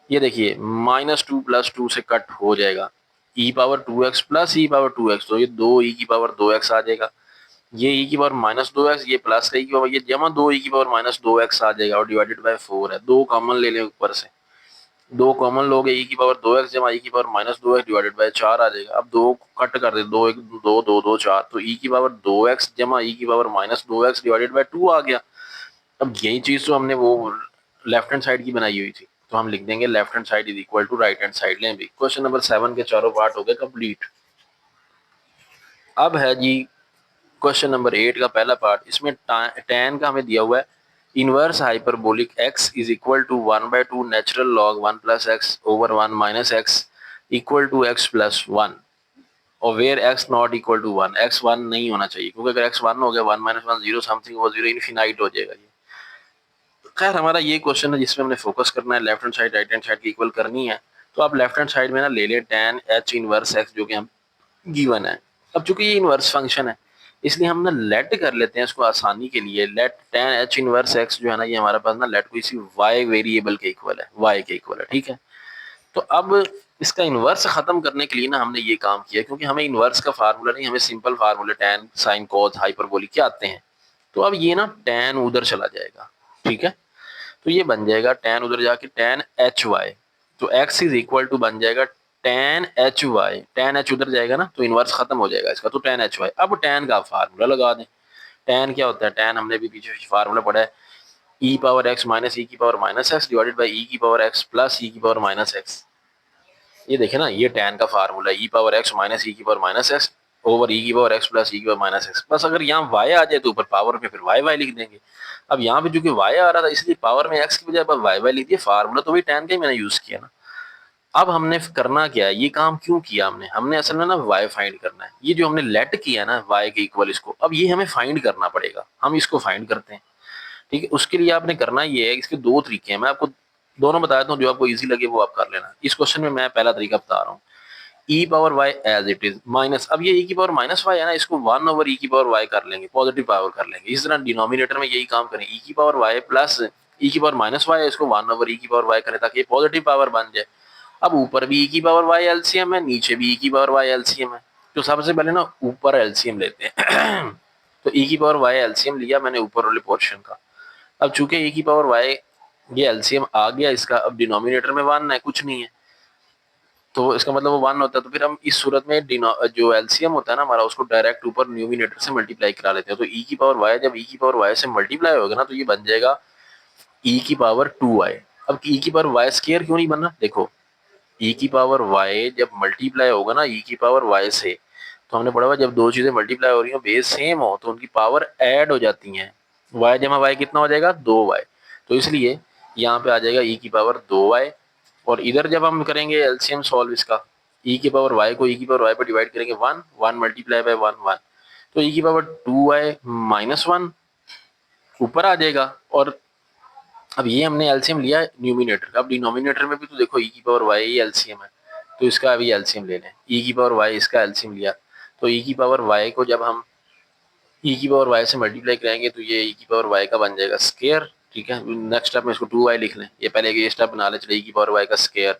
ये देखिए माइनस टू प्लस टू से कट हो जाएगा, e power to x plus e power to x, तो ये दो ई की पावर दो एक्स आ जाएगा, ये ई की पावर माइनस दो एक्स, ये प्लस का ई की पावर, ये जमा दो ई की पावर माइनस दो एक्स आ जाएगा, और डिवाइडेड बाय फोर है, दो कॉमन ले लें ऊपर से, दो कॉमन लोगे, ई की पावर दो एक्स जमा ई की पावर माइनस दो एक्स डिवाइडेड बाय चार आ जाएगा। अब दो कट कर दे, दो एक दो दो दो चार, तो ई की पावर दो एक्स जमा ई की पावर माइनस दो एक्स डिवाइडेड बाय टू आ गया। अब यही चीज तो हमने वो लेफ्ट हैंड साइड की बनाई हुई थी, तो हम लिख देंगे left hand side is equal to right hand side लें भी। क्वेश्चन नंबर 7 के चारों पार्ट हो गए कंप्लीट। अब है जी क्वेश्चन नंबर 8 का पहला पार्ट, इसमें tan का हमें दिया हुआ है inverse hyperbolic x is equal to one by two natural log one plus x over one minus x equal to x plus one, और where x not equal to one, x one नहीं होना चाहिए, क्योंकि अगर x one हो गया, one minus one zero something, वो zero infinite हो जाएगा। ये खैर हमारा ये क्वेश्चन है जिसमें हमने फोकस करना है, left hand side right hand side की इक्वल करनी है, तो आप लेफ्ट हैंड साइड में ना ले लें tan h इनवर्स x जो कि हम गिवन है। अब चूंकि ये इनवर्स फंक्शन है इसलिए हम ना लेट कर लेते हैं इसको आसानी के लिए, let tan h inverse x जो है ना, ये हमारे पास ना लेट को इसी y वेरिएबल के इक्वल है, y के इक्वल है। ठीक है, तो अब इसका इनवर्स खत्म करने के लिए ना हमने ये काम किया, क्योंकि हमें इनवर्स का फार्मूला नहीं, हमें सिंपल फार्मूले tan sin cos हाइपरबोलिक के आते हैं। तो अब ये ना tan उधर चला जाएगा, ठीक है, तो ये बन जाएगा tan उधर जाके tan एच वाई, तो x इज इक्वल टू बन जाएगा tan h y, tan h उधर जाएगा ना तो इनवर्स खत्म हो जाएगा इसका, तो tan एच वाई। अब tan का फार्मूला लगा दें, tan क्या होता है, tan हमने भी पीछे फार्मूला पढ़ा है, e power x minus e की power minus x divided by e की पावर x प्लस ई की पावर माइनस एक्स। ये देखे ना, ये tan का formula e power x minus e की पावर माइनस एक्स ओवर ई की पावर x प्लस ई की पावर माइनस एक्स। बस अगर यहाँ y आ जाए तो ऊपर पावर में फिर y y लिख देंगे। अब यहाँ पे चूंकि y आ रहा था इसलिए पावर में x की बजाय बस y y लिख दिया, फार्मूला तो वही tan का ही मैंने यूज किया ना। अब हमने करना क्या है, ये काम क्यों किया हमने, हमने असल में ना y फाइंड करना है, ये जो हमने लेट किया ना y के इक्वल इसको, अब ये हमें फाइंड करना पड़ेगा, हम इसको फाइंड करते हैं। ठीक है, उसके लिए आपने करना ये है, इसके दो तरीके हैं, मैं आपको दोनों बता देता हूँ, जो आपको इजी लगे वो आप कर लेना। इस क्वेश्चन में मैं पहला तरीका बता रहा हूँ, e power y as it is minus, अब ये ई की पावर माइनस वाई है ना, इसको वन ओवर ई की पावर वाई कर लेंगे, पॉजिटिव पावर कर लेंगे। इस तरह डिनोमिनेटर में यही काम करें, ई की पावर वाई प्लस ई की पावर माइनस वाई है, इसको वन ओवर ई की पावर वाई करें ताकि ये पॉजिटिव पावर बन जाए। अब ऊपर भी ई की पावर वाई एलसीएम है, नीचे भी ई की पावर वाई एलसीएम है, तो सबसे पहले ना ऊपर एलसीएम लेते हैं तो ई की पावर वाई एलसीएम लिया मैंने ऊपर वाले पोर्शन का। अब चूंकि ई की पावर वाई ये एलसीएम आ गया इसका, अब डिनोमिनेटर में वन है, कुछ नहीं है, तो इसका मतलब वो वन होता है, तो फिर हम इस सूरत में जो एलसीएम होता है ना हमारा, उसको डायरेक्ट ऊपर न्यूमिनेटर से मल्टीप्लाई करा लेते हैं। तो ई की पावर वाई जब ई की पावर वाई से मल्टीप्लाई होगा ना तो ये बन जाएगा ई की पावर टू वाई। अब ई की पावर वाई स्केयर क्यों नहीं बनना, देखो ई की पावर वाई जब मल्टीप्लाई होगा ना ई की पावर वाई से, तो हमने पढ़ा हुआ जब दो चीजें मल्टीप्लाई हो रही हो बेस सेम हो तो उनकी पावर ऐड हो जाती हैं, वाई जमा वाई कितना हो जाएगा, दो वाई, तो इसलिए यहाँ पे आ जाएगा ई की पावर दो वाई। और इधर जब हम करेंगे एलसीएम सॉल्व इसका, ई की पावर वाई को ई की पावर वाई पर डिवाइड करेंगे, one one multiply by one one, तो ई की power two y minus one ऊपर आ जाएगा। और अब ये हमने एलसीएम लिया न्यूमिनेटर का, अब डिनोमिनेटर में भी तो देखो ई की पावर वाई ही एलसीएम है, तो इसका अभी एलसीएम ले लें, ई की पावर वाई इसका एलसीएम लिया, तो ई की पावर वाई को जब हम ई की पावर वाई से मल्टीप्लाई कराएंगे तो ये ई की पावर वाई का बन जाएगा स्केयर। ठीक है, नेक्स्ट स्टेप में इसको टू वाई लिख लें, ये पहले ये स्टेप बना ले, चले ई की पावर वाई का स्केयर,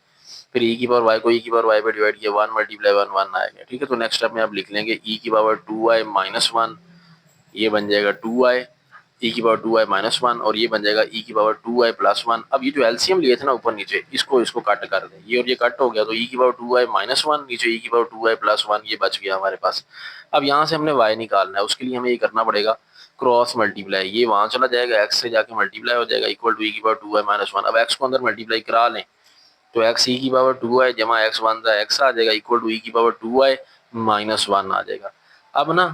फिर ई की पावर वाई को ई की पावर वाई पे डिवाइड किया, वन मल्टीप्लाई वन वन आएगा। ठीक है, तो नेक्स्ट स्टेप में आप लिख लेंगे ई की power two y minus one, ये बन जाएगा टू वाई ई की power two y minus one, और ये बन जाएगा ई की power two y plus one. अब ये जो एलसीएम लिए थे ना ऊपर नीचे, इसको इसको कट कर दें, ये और ये कट हो गया, तो ई की power two y minus one नीचे ई की power two y plus one, ये बच गया हमारे पास। अब यहाँ से हमने वाई निकालना है, उसके लिए हमें ये करना पड़ेगा, क्रॉस मल्टीप्लाई, ये वहां चला जाएगा, एक्स से जाके मल्टीप्लाई हो जाएगा, इक्वल टू ई की पावर 2i माइनस 1। अब एक्स को अंदर मल्टीप्लाई करा लें तो एक्स ई की पावर 2i जमा एक्स वन जा एक्स आ जाएगा, इक्वल टू ई की पावर 2i माइनस 1 आ जाएगा। अब ना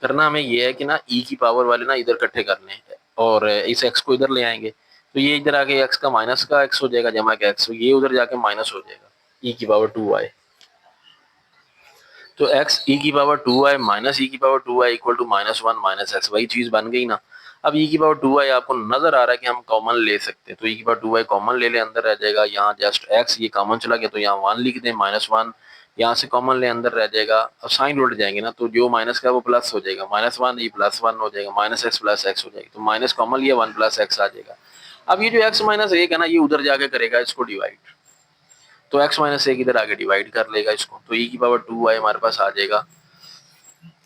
करना हमें ये है कि ना ई की पावर वाले ना इधर इकट्ठे करने हैं और इस एक्स को इधर ले आएंगे, तो ये इधर आके एक्स का माइनस का एक्स हो जाएगा जमा का एक्स, ये उधर जाके माइनस हो जाएगा ई की पावर 2i। तो एक्स ई की पावर 2i माइनस ई की power 2i equal to minus 1 minus x, वही चीज बन गई ना। अब ई की पावर 2i आपको नजर आ रहा है कि हम कॉमन ले सकते हैं, तो ई की पावर 2i कॉमन ले ले, अंदर रह जाएगा, यहाँ जस्ट एक्स ये कॉमन चला गया तो यहाँ 1 लिख दें, माइनस 1 यहाँ से कॉमन ले अंदर रह जाएगा। अब साइन उलट जाएंगे ना, तो जो माइनस का वो प्लस हो जाएगा, माइनस 1 ये प्लस 1 हो जाएगा, माइनस एक्स प्लस एक्स हो जाएगी, तो माइनस कॉमन लिया 1 प्लस एक्स आ जाएगा। अब ये जो एक्स माइनस 1 है ना, ये उधर जाके करेगा इसको डिवाइड, तो एक्स माइनस 1 इधर आगे डिवाइड कर लेगा इसको, तो ई की पावर 2i हमारे पास आ जाएगा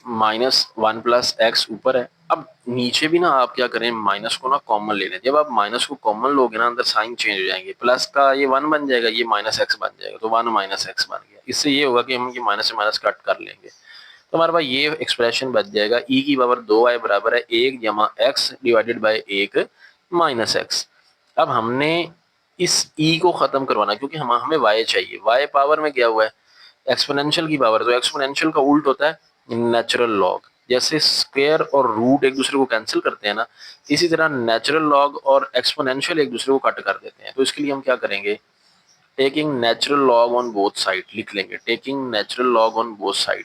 माइनस 1 प्लस एक्स ऊपर है। अब नीचे भी ना आप क्या करें, माइनस को ना कॉमन ले लें, जब आप माइनस को कॉमन लोगे ना अंदर साइन चेंज हो जाएंगे, प्लस का ये 1 बन जाएगा, ये माइनस एक्स बन जाएगा, तो 1 माइनस एक्स बन गया। इससे ये होगा कि हम ये माइनस से माइनस कट कर लेंगे, तो हमारे पास ये एक्सप्रेशन बच जाएगा ई की पावर 2i बराबर है 1 जमा x divided by 1 minus x. अब हमने इस ई को खत्म करवाना, क्योंकि हमें वाई चाहिए, वाई पावर में क्या हुआ है एक्सपोनेंशियल की पावर, तो एक्सपोनेंशियल का उल्ट होता है नेचुरल लॉग। जैसे स्क्वायर और रूट एक दूसरे को कैंसिल करते हैं ना, इसी तरह नेचुरल लॉग और एक्सपोनेंशियल एक दूसरे को कट कर देते हैं। तो इसके लिए हम क्या करेंगे, taking natural log on both side लिख लेंगे, taking natural log on both side.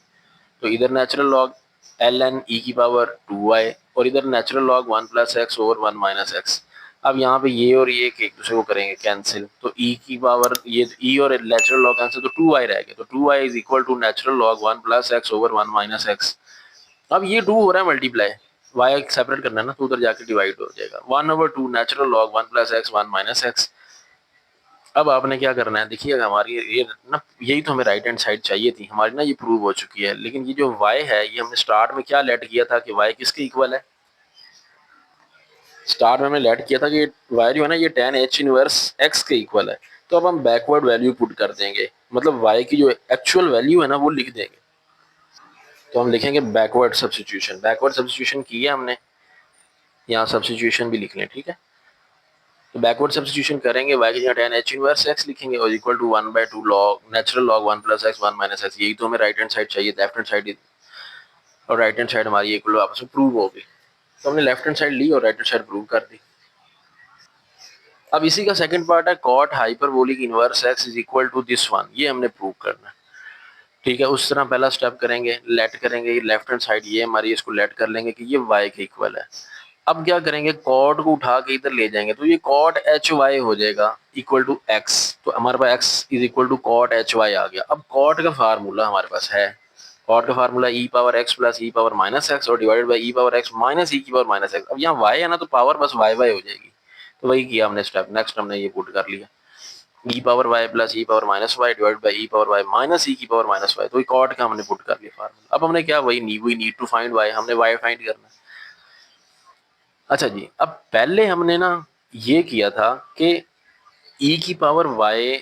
तो इधर natural log l n e की पावर 2i और इधर natural log 1 plus x over 1 minus x. अब यहाँ पे ये और ये एक दूसरे को करेंगे कैंसिल, तो ई की पावर ये ई और नेचुरल लॉग कैंसिल, तो 2i रह गया, तो 2i is equal to natural log 1 plus x over 1 minus x. अब ये 2 हो रहा है मल्टीप्लाई, वाई सेपरेट करना है ना, तो उधर जाके डिवाइड हो जाएगा, 1/2 natural log 1 plus x 1 minus x. अब आपने क्या करना है, देखिएगा हमारी ये ना, यही तो हमें राइट हैंड साइड चाहिए थी हमारी ना, ये प्रूव हो चुकी है। लेकिन ये जो y है, ये हमने स्टार्ट में क्या लेट किया था कि y किसके इक्वल है, स्टार्ट में हमने लेट किया था कि y जो है ना ये tan h इनवर्स x के इक्वल है। तो अब हम बैकवर्ड वैल्यू पुट कर देंगे, मतलब y की जो एक्चुअल वैल्यू है ना वो लिख देंगे। तो हम लिखेंगे बैकवर्ड सब्स्टिट्यूशन, बैकवर्ड सब्स्टिट्यूशन किया हमने, यहाँ सब्स्टिट्यूशन भी लिख लें, ठीक है। तो बैकवर्ड सब्स्टिट्यूशन करेंगे, y की जगह tan h इनवर्स x लिखेंगे और equal to 1/2 log natural log 1 plus x 1 minus x. यही तो हमें राइट हैंड साइड चाहिए, लेफ्ट हैंड साइड और राइट हैंड साइड हमारी इक्वल आपस में प्रूव हो गई। तो हमने लेफ्ट हैंड साइड ली और राइट हैंड साइड प्रूव कर दी। अब इसी का सेकंड पार्ट है cot hyperbolic inverse x is equal to this one, ये हमने प्रूव करना है, ठीक है। उस तरह पहला स्टेप करेंगे, लेट करेंगे लेफ्ट हैंड साइड ये हमारी, इसको लेट कर लेंगे कि ये y के इक्वल है। अब क्या करेंगे, कॉट को उठा के इधर ले जाएंगे, तो ये कॉट एच वाई हो जाएगा इक्वल टू एक्स, तो हमारे पास x is equal to cot h y आ गया। अब कॉट का फार्मूला हमारे पास है, कॉट का formula e power x plus e power minus x और divided by e power x minus e की पावर माइनस एक्स। अब यहाँ वाई है ना, तो पावर बस वाई वाई हो जाएगी, तो वही किया हमने स्टेप। नेक्स्ट हमने ये पुट कर लिया e power y plus e power minus y divide by e power y minus e की पावर माइनस वाई, तो कॉट का हमने पुट कर लिया फार्मूला। अब हमने क्या, वही नीड टू फाइंड वाई, हमने वाई फाइंड करना है। अच्छा जी, अब पहले हमने ना ये किया था कि ई की पावर वाई,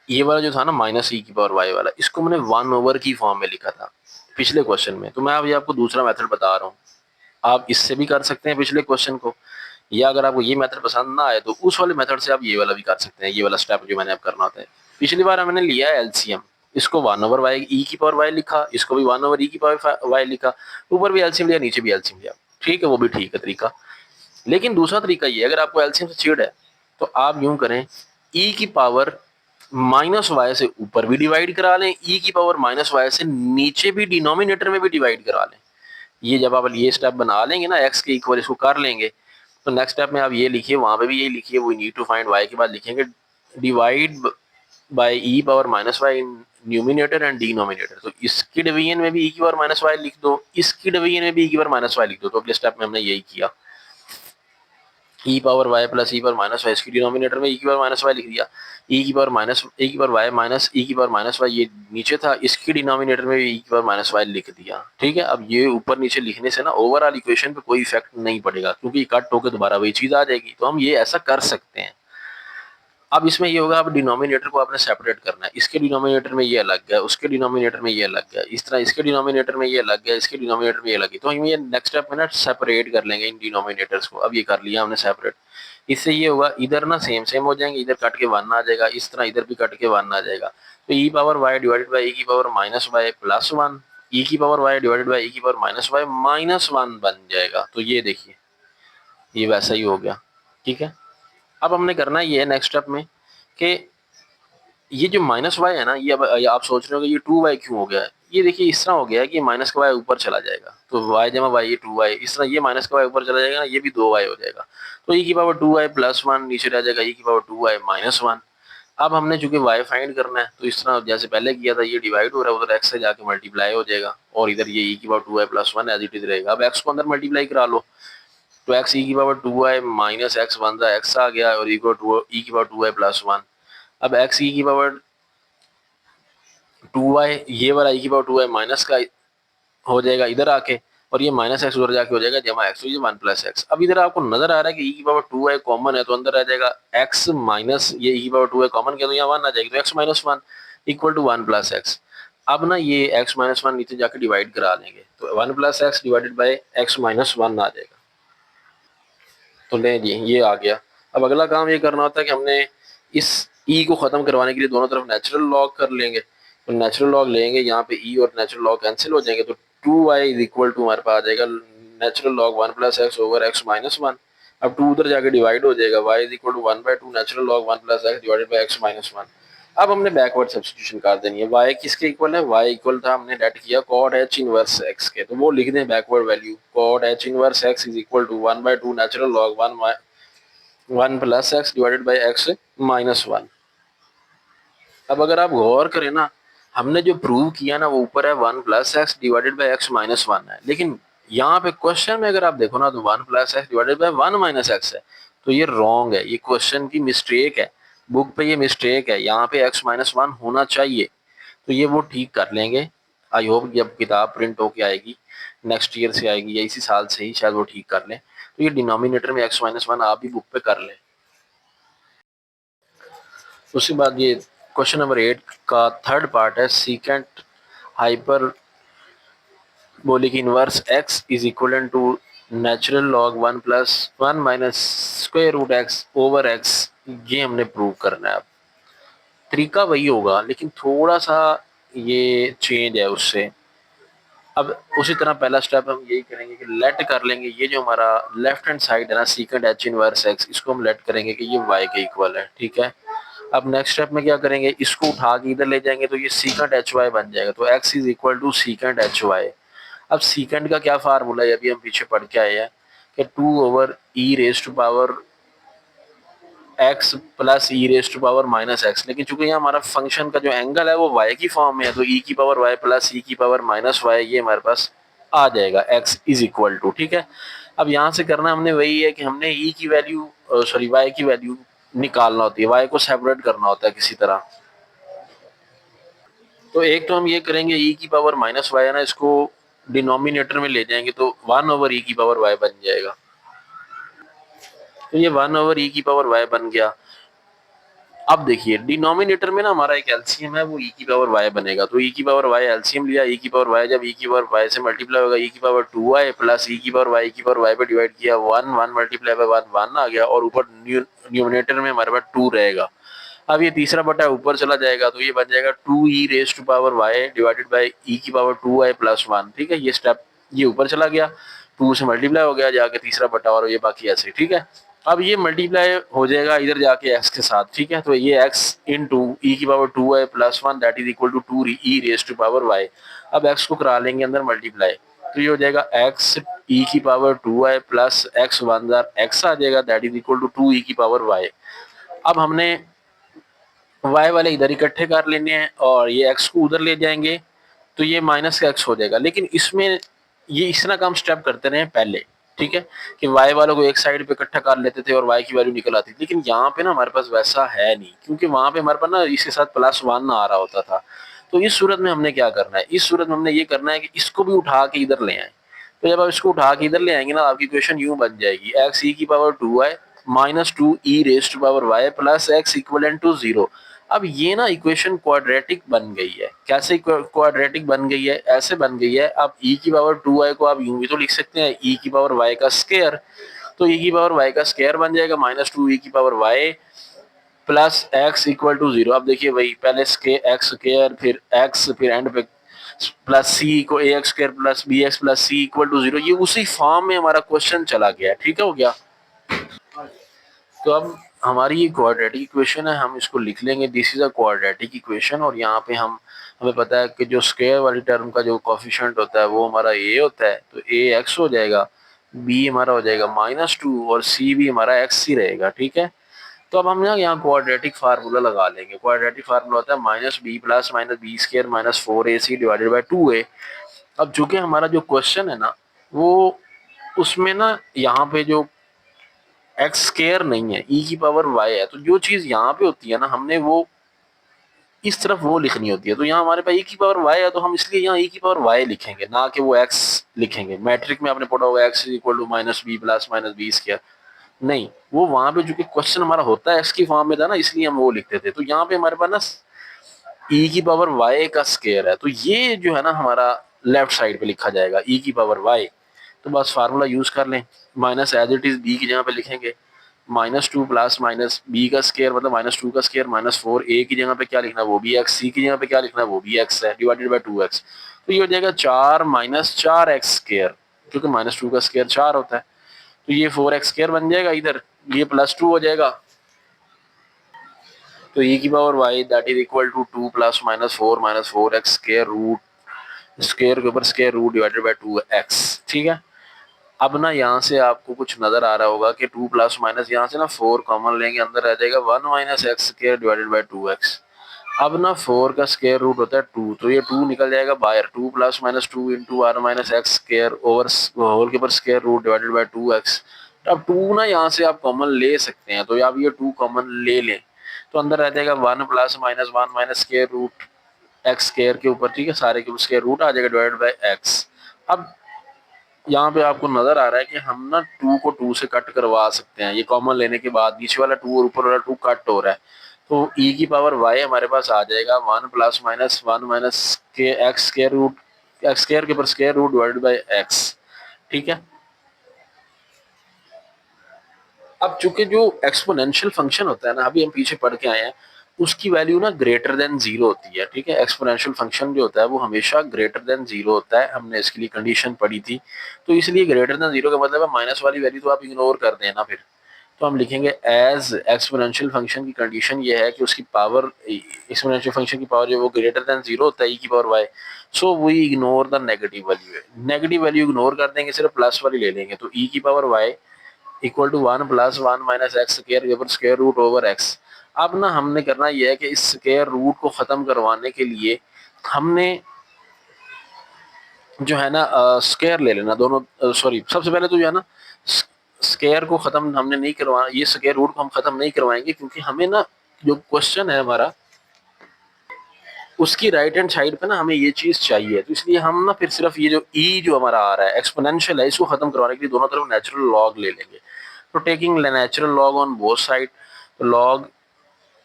ये वाला जो था ना माइनस ई की पावर वाई वाला, इसको मैंने 1/, की फॉर्म में लिखा था पिछले क्वेश्चन में। तो मैं अभी आपको दूसरा मेथड बता रहा हूँ, आप इससे भी कर सकते हैं पिछले क्वेश्चन को, या अगर आपको ये मेथड पसंद ना आए तो उस वाले मेथड से आप ये वाला भी कर सकते हैं, ये वाला स्टेप जो मैंने अब करना होता है। पिछली बार हमने लिया है एलसीएम, इसको 1/y ई की पावर वाई लिखा, इसको भी 1/e की पावर वाई लिखा, ऊपर भी एलसीएम लिया नीचे भी एलसीएम लिया, ठीक है, वो भी ठीक है तरीका। लेकिन दूसरा तरीका ये, अगर आपको एलसीएम से चिढ़ है तो आप यूं करें, ई की पावर माइनस वाई से ऊपर भी डिवाइड करा लें, ई की पावर माइनस वाई से नीचे भी डिनोमिनेटर में भी डिवाइड करा लें। ये जब आप ये स्टेप बना लेंगे ना, एक्स के इक्वल इसको कर लेंगे, तो नेक्स्ट स्टेप में आप ये लिखिए, वहां पे भी यही लिखिए, वो नीड टू फाइंड वाई के बाद लिखेंगे divide by e power minus y in numerator and denominator. तो इसकी डिवीजन में भी ई की पावर माइनस वाई लिख दो, इसकी डिवीजन में भी ई की पावर माइनस वाई लिख दो। तो अगले स्टेप में हमने यही किया, ई power y plus e power minus Y, इसकी डिनोमिनेटर में ई की पावर माइनस वाई लिख दिया, ई की पावर माइनस ई की पावर वाई माइनस ई की पावर माइनस वाई ये नीचे था, इसकी डिनोमिनेटर में ई की पावर माइनस वाई लिख दिया, ठीक है। अब ये ऊपर नीचे लिखने से ना ओवरऑल इक्वेशन पे कोई इफेक्ट नहीं पड़ेगा, क्योंकि कट होकर दोबारा वही चीज आ जाएगी। तो हम ये ऐसा कर सकते हैं, अब इसमें ये होगा, अब डिनोमिनेटर को आपने सेपरेट करना है, इसके डिनोमिनेटर में ये अलग है, उसके डिनोमिनेटर में ये अलग है, इस तरह इसके डिनोमिनेटर में ये अलग है, इसके डिनोमिनेटर में ये अलग है। तो हम ये नेक्स्ट स्टेप में ना सेपरेट कर लेंगे इन डिनोमिनेटर्स को। अब ये कर लिया हमने सेपरेट। इससे ये होगा, इधर ना सेम सेम हो जाएंगे, इधर कट के 1 आ जाएगा, इस तरह इधर भी कट के 1 आ जाएगा। तो ई power Y divided by e की पावर माइनस वाई प्लस 1, ई की power Y divided by e की पावर माइनस वाई माइनस 1 बन जाएगा। तो ये देखिए, ये वैसा ही हो गया। ठीक है, अब हमने करना ये है नेक्स्ट स्टेप में कि ये जो माइनस वाई है ना, ये अब आप सोच रहे हो कि ये 2y क्यों हो गया है। ये देखिए इस तरह हो गया है कि माइनस का वाई ऊपर चला जाएगा, तो y जमा वाई ये 2y, इस तरह ये माइनस का वाई ऊपर चला जाएगा ना, ये भी 2y हो जाएगा। तो e की पावर 2y प्लस 1 नीचे रह जाएगा, e की पावर 2y माइनस 1। अब हमने चूंकि y फाइंड करना है, तो इस तरह जैसे पहले किया था, ये डिवाइड हो रहा है, उधर x से जाके मल्टीप्लाई हो जाएगा, और इधर ये e की power 2y plus 1 as it is रहेगा। अब x को अंदर मल्टीप्लाई करा लो, तो x e की power 2y minus x one x आ गया, और e की पावर 2y प्लस 1। अब x e की पावर 2y, ये वाला e की पावर 2y माइनस का हो जाएगा इधर आके, और ये माइनस एक्स उधर जाके हो जाएगा जमा एक्स, तो ये 1 + x। अब इधर आपको नजर आ रहा है कि e की पावर 2y कॉमन है, तो अंदर आ जाएगा x माइनस ये e की पावर 2y कॉमन किया तो यहाँ 1 आ जाएगी, तो x minus 1 equal to 1 + x। अब ना ये x माइनस 1 नीचे जाके डिवाइड करा लेंगे, तो 1 + x divided by x minus 1 आ जाएगा। तो ले जी, ये आ गया। अब अगला काम ये करना होता है कि हमने इस ई को ख़त्म करवाने के लिए दोनों तरफ नेचुरल लॉग कर लेंगे। तो नेचुरल लॉग लेंगे, यहाँ पे ई और नेचुरल लॉग कैंसिल हो जाएंगे, तो 2y इज इक्वल टू हमारे पास आ जाएगा natural log 1 + x over x minus 1। अब 2 उधर जाके डिवाइड हो जाएगा, y is equal to 1/2 natural log 1 + x divided by x minus 1। अब हमने बैकवर्ड सब्स्टिट्यूशन कर देनी है। y किसके इक्वल है, y इक्वल था, हमने लेट किया cot h इनवर्स x के, तो वो लिख दें backward value, cot h inverse x is equal to 1/2 natural log 1 + x divided by x minus 1। अब अगर आप गौर करें ना, हमने जो प्रूव किया ना वो ऊपर है 1 + x divided by x minus 1 है, लेकिन यहाँ पे क्वेश्चन में अगर आप देखो ना तो 1 + x divided by 1 minus x है। तो ये रॉन्ग है, ये क्वेश्चन की मिस्टेक है, बुक पे ये मिस्टेक है, यहाँ पे x माइनस 1 होना चाहिए। तो ये वो ठीक कर लेंगे। आई होप जब किताब प्रिंट होके आएगी, नेक्स्ट ईयर से आएगी या इसी साल से ही शायद वो ठीक कर लें। तो ये डिनोमिनेटर में x माइनस 1 आप भी बुक पे कर लें। उसके बाद ये क्वेश्चन नंबर 8 का थर्ड पार्ट है, secant hyperbolic inverse x is equal to natural log 1 + 1 minus square root x over x। ये हमने प्रूव करना है। अब तरीका वही होगा, लेकिन थोड़ा सा ये चेंज है उससे। अब उसी तरह पहला स्टेप हम यही करेंगे कि लेट कर लेंगे, ये जो हमारा लेफ्ट हैंड साइड है ना सीकेंट h इनवर्स x, इसको हम लेट करेंगे कि ये y के इक्वल है। ठीक है, अब नेक्स्ट स्टेप में क्या करेंगे, इसको उठा के इधर ले जाएंगे, तो ये सीकेंट एच वाई बन जाएगा, तो x is equal to secant h y. अब सीकेंट का क्या फार्मूला है, अभी हम पीछे पढ़ के आए हैं कि 2/e⁻⁻ x प्लस e⁻⁻x, लेकिन चूंकि यहाँ हमारा फंक्शन का जो एंगल है वो y की फॉर्म में है, तो e⁻y प्लस e⁻−y ये हमारे पास आ जाएगा, x इज इक्वल टू। ठीक है, अब यहाँ से करना हमने वही है कि हमने e की वैल्यू सॉरी y की वैल्यू निकालना होती है, y को सेपरेट करना होता है किसी तरह। तो एक तो हम ये करेंगे e की पावर माइनस वाई है ना, इसको डिनोमिनेटर में ले जाएंगे, तो 1/e की पावर y बन जाएगा। तो ये 1/e की पावर y बन गया। अब देखिए डिनोमिनेटर में ना हमारा एक एलसीएम है, वो e की पावर y बनेगा, तो e की पावर y एलसीएम लिया, e की पावर y जब e की पावर y से मल्टीप्लाई होगा, e की पावर 2y प्लस e की पावर y पे डिवाइड किया, 1 मल्टीप्लाई बाय 1 1 आ गया, और ऊपर न्यूमरेटर में हमारे पास 2 रहेगा। अब ये तीसरा बटा ऊपर चला जाएगा, तो ये बन जाएगा 2e⁻y डिवाइडेड बाई e की पावर 2y प्लस 1। ठीक है, ये स्टेप ये ऊपर चला गया, 2 से मल्टीप्लाई हो गया जाके तीसरा बटा, और ये बाकी ऐसे। ठीक है, अब ये मल्टीप्लाई हो जाएगा इधर जाके x के साथ। ठीक है, तो ये x इंटू ई की power 2y plus 1 that is equal to 2e⁻y। अब x को करा लेंगे अंदर मल्टीप्लाई, तो ये हो जाएगा x e की power 2y plus x 1 x आ जाएगा that is equal to 2e की पावर y। अब हमने y वाले इधर इकट्ठे कर लेने हैं, और ये x को उधर ले जाएंगे, तो ये माइनस का x हो जाएगा। लेकिन इसमें ये इस तरह का हम स्टेप करते रहे पहले। ठीक है, कि y वालों को एक साइड पे इकट्ठा कर लेते थे और y की वैल्यू निकल आती थी, लेकिन यहाँ पे ना हमारे पास वैसा है नहीं, क्योंकि वहां पे हमारे पास ना इसके साथ +1 आ रहा होता था। तो इस सूरत में हमने क्या करना है, इस सूरत में हमने ये करना है कि इसको भी उठा के इधर ले आए। तो जब आप इसको उठा के इधर ले आएंगे ना, आपकी इक्वेशन यूं बन जाएगी, x e की power 2y -2e⁻y plus x equal to 0। अब ये ना इक्वेशन क्वाड्रेटिक बन गई है। कैसे क्वाड्रेटिक बन गई है? ऐसे बन गई है, अब e⁻2y को आप यूं भी तो लिख सकते हैं e⁻y का स्क्वायर, तो e⁻y का स्क्वायर बन जाएगा -2e⁻y plus x equal to 0। अब देखिए भाई, पहले एक्स स्क्वायर फिर x फिर एंड पे प्लस सी को ax square plus bx plus c equal to 0, ये उसी फॉर्म में हमारा क्वेश्चन चला गया। ठीक है, हो गया। तो अब हमारी ये क्वाड्रेटिक इक्वेशन है, हम इसको लिख लेंगे this is a quadratic equation. और यहाँ पे हमें पता है कि जो स्क्वायर वाली टर्म का जो कोफिशिएंट होता है वो हमारा a होता है, तो a x हो जाएगा, b हमारा हो जाएगा -2 और c भी हमारा x ही रहेगा। ठीक है, तो अब हम ना यहाँ क्वाड्रेटिक फार्मूला लगा लेंगे। क्वाड्रेटिक फार्मूला होता है -b plus -b square -4ac divided by 2a। अब चूंकि हमारा जो क्वेश्चन है ना, वो उसमें ना यहाँ पे जो एक्स स्क्वायर नहीं है, e⁻y है, तो जो चीज यहाँ पे होती है ना, हमने वो इस तरफ वो लिखनी होती है। तो यहाँ हमारे पास e⁻y है, तो हम इसलिए यहाँ e⁻y लिखेंगे, ना कि वो x लिखेंगे। मैट्रिक में आपने पढ़ा होगा x equal to -b plus -b square, नहीं, वो वहां पे जो कि क्वेश्चन हमारा होता है x की फॉर्म में था ना, इसलिए हम वो लिखते थे। तो यहाँ पे हमारे पास ना e⁻y का स्क्वायर है, तो ये जो है ना हमारा लेफ्ट साइड पे लिखा जाएगा e⁻y। तो बस फार्मूला यूज कर लें, minus as it is b की जगह पे लिखेंगे -2 प्लस माइनस बी का स्क्वायर मतलब -2 का स्क्वायर -4a की जगह पे क्या लिखना है वो भी x, c की जगह पे क्या लिखना है वो भी x है, डिवाइडेड बाय 2x। तो ये हो जाएगा 4 - 4x स्क्वायर, क्योंकि -2 का स्क्वायर 4 होता है, तो ये 4x स्क्वायर बन जाएगा। इधर ये +2 हो जाएगा, तो e⁻y that is equal to 2 plus -4 -4x square root square के ऊपर square root divided bye 2x। ठीक है, अब ना यहाँ से आपको कुछ नजर आ रहा होगा कि 2 प्लस माइनस, यहाँ से ना 4 कॉमन लेंगे, अंदर रह जाएगा 1 - x square divided by 2x। अब ना 4 का स्क्वायर रूट होता है 2, तो ये 2 निकल जाएगा बाहर, 2 plus minus 2 into r minus x square over whole के ऊपर square root divided bye 2x। अब 2 ना यहाँ से आप कॉमन ले सकते हैं, तो आप ये 2 कॉमन ले लें, तो अंदर रह जाएगा 1 plus minus 1 minus square root x square के ऊपर। ठीक है, सारे के ऊपर स्क्वायर रूट आ जाएगा डिवाइडेड बाय x। अब यहाँ पे आपको नजर आ रहा है कि हम ना 2 को 2 से कट करवा सकते हैं, ये कॉमन लेने के बाद नीचे वाला 2 और ऊपर वाला 2 कट हो रहा है, तो e⁻y हमारे पास आ जाएगा 1 प्लस माइनस 1 माइनस के x square root x square के ऊपर square root divided by x। ठीक है, अब चूंकि जो एक्सपोनेंशियल फंक्शन होता है ना, अभी हम पीछे पढ़ के आए हैं, उसकी वैल्यू ना ग्रेटर देन 0 होती है। ठीक है, एक्सपोनेंशियल फंक्शन जो होता है वो हमेशा ग्रेटर देन 0 होता है, हमने इसके लिए कंडीशन पढ़ी थी। तो इसलिए ग्रेटर देन 0 का मतलब है माइनस वाली वैल्यू तो आप इग्नोर कर देना फिर। तो हम लिखेंगे एज एक्सपोनेंशियल फंक्शन की कंडीशन ये है कि उसकी पावर, एक्सपोनेंशियल फंक्शन की पावर जो वो ग्रेटर देन 0 होता है e⁻y, so we ignore the negative value है, नेगेटिव वैल्यू इग्नोर कर देंगे, सिर्फ प्लस वाली ले लेंगे। तो e⁻y equal to 1 plus 1 minus x square के ऊपर स्क्वायर रूट ओवर एक्स। अब ना हमने करना यह है कि इस स्क्वायर रूट को खत्म करवाने के लिए हमने जो है ना स्क्वायर ले लेना दोनों, सॉरी, सबसे पहले तो जो है ना स्क्वायर को खत्म हमने नहीं करवा, ये स्क्वायर रूट को हम खत्म नहीं करवाएंगे, क्योंकि हमें ना जो क्वेश्चन है हमारा उसकी राइट हैंड साइड पे ना हमें ये चीज चाहिए, तो इसलिए हम ना फिर सिर्फ ये जो ई जो हमारा आ रहा है एक्सपोनेंशियल है, इसको खत्म करवाने के लिए दोनों तरफ नेचुरल लॉग ले लेंगे। तो taking natural log on both side, तो लॉग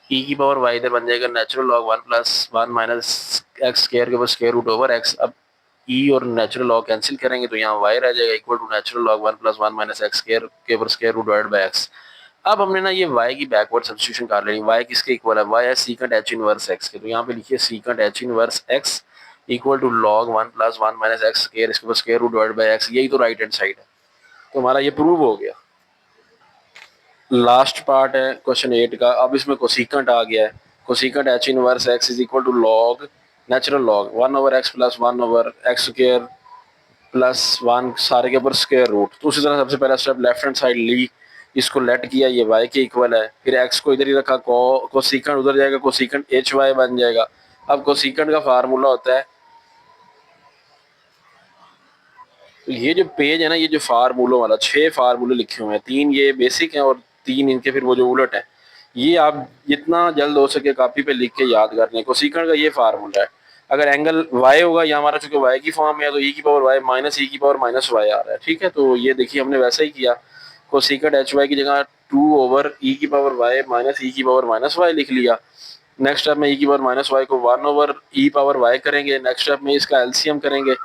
e⁻y इधर बन जाएगा natural log 1 plus 1 minus x square के ऊपर स्क्वायर रूट ओवर एक्स। अब e और नेचुरल लॉग कैंसिल करेंगे तो यहाँ y रह जाएगा equal to natural log 1 plus 1 minus x square के ऊपर square root divided by x। अब हमने ना ये y की बैकवर्ड सब्स्टिट्यूशन कर लेनी, y किसके इक्वल है, y है सीकेंट h इनवर्स x के, तो यहाँ पे लिखिए secant h inverse x equal to log 1 plus 1 minus x square इसके ऊपर square root divided by x। यही तो राइट हैंड साइड है, तो हमारा ये प्रूव हो गया। लास्ट पार्ट है क्वेश्चन 8 का। अब इसमें कोसिकेंट आ गया है, cosecant h inverse x is equal to log natural log 1 over x plus 1 over x square plus 1 सारे के ऊपर स्क्वायर रूट। तो उसी तरह सबसे पहला स्टेप लेफ्ट हैंड साइड ली, इसको लेट किया, ये y के इक्वल है, फिर x को इधर ही रखा, कोसिकेंट उधर जाएगा, कोसिकेंट hy बन जाएगा। अब कोसिकेंट का फार्मूला होता है, तो ये जो पेज है ना, ये जो फार्मूलों वाला 6 फार्मूले लिखे हुए हैं, 3 ये बेसिक हैं और 3 इनके फिर वो जो उलट है, ये आप जितना जल्द हो सके कॉपी पे लिख के याद कर लें। कोसिकेंट का ये फार्मूला है, अगर एंगल y होगा, या हमारा चूंकि y की फॉर्म है तो e⁻y minus e⁻ minus y आ रहा है। ठीक है, तो ये देखिए हमने वैसा ही किया, कोसिकेंट एच वाई की जगह 2/e⁻y माइनस e⁻−y लिख लिया। नेक्स्ट स्टेप में e⁻−y को 1/e⁻y करेंगे। नेक्स्ट स्टेप में इसका एलसीएम करेंगे।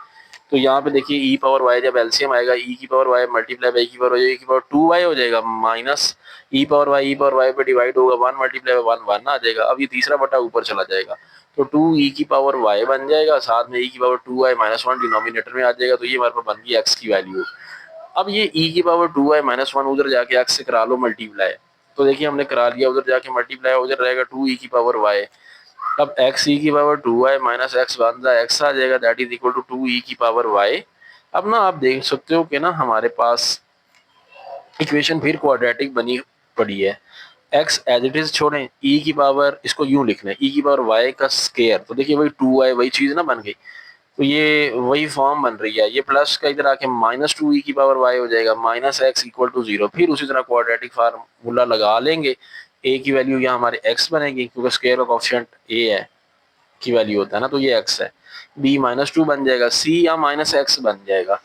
तो यहाँ पे देखिए e⁻y जब एलसीएम आएगा e⁻y मल्टीप्लाई बाई e⁻2y हो जाएगा, माइनस e⁻y पे डिवाइड होगा 1 मल्टीप्लाई बाई 1 1 आ जाएगा। अब ये तीसरा बटा ऊपर चला जाएगा तो 2e⁻y बन जाएगा, साथ में e⁻2y-1 डिनोमिनेटर में आ जाएगा। तो ये हमारे पास बन गई x की वैल्यू। अब ये e⁻2y-1 उधर जाके x से करा लो मल्टीप्लाई। तो देखिए हमने करा लिया, उधर जाके मल्टीप्लाई उधर रहेगा 2e⁻y। अब x e⁻2y minus x one x आ जाएगा, that is equal to 2e⁻y। अब ना आप देख सकते हो कि ना हमारे पास इक्वेशन फिर क्वाड्रेटिक बनी पड़ी है। x एज इट इज छोड़ें, e की पावर इसको यूं लिख लें e⁻y का स्केयर। तो देखिए वही 2y वही चीज ना बन गई, तो ये वही फॉर्म बन रही है। ये प्लस का इधर आके -2e⁻y हो जाएगा, माइनस x इक्वल टू 0। फिर उसी तरह क्वाड्रेटिक फार्मूला लगा लेंगे। a की वैल्यू यहाँ हमारे x बनेगी क्योंकि स्केयर का कोएफिशिएंट a है की वैल्यू होता है ना, तो ये x है। b -2 बन जाएगा, c या -x बन जाएगा।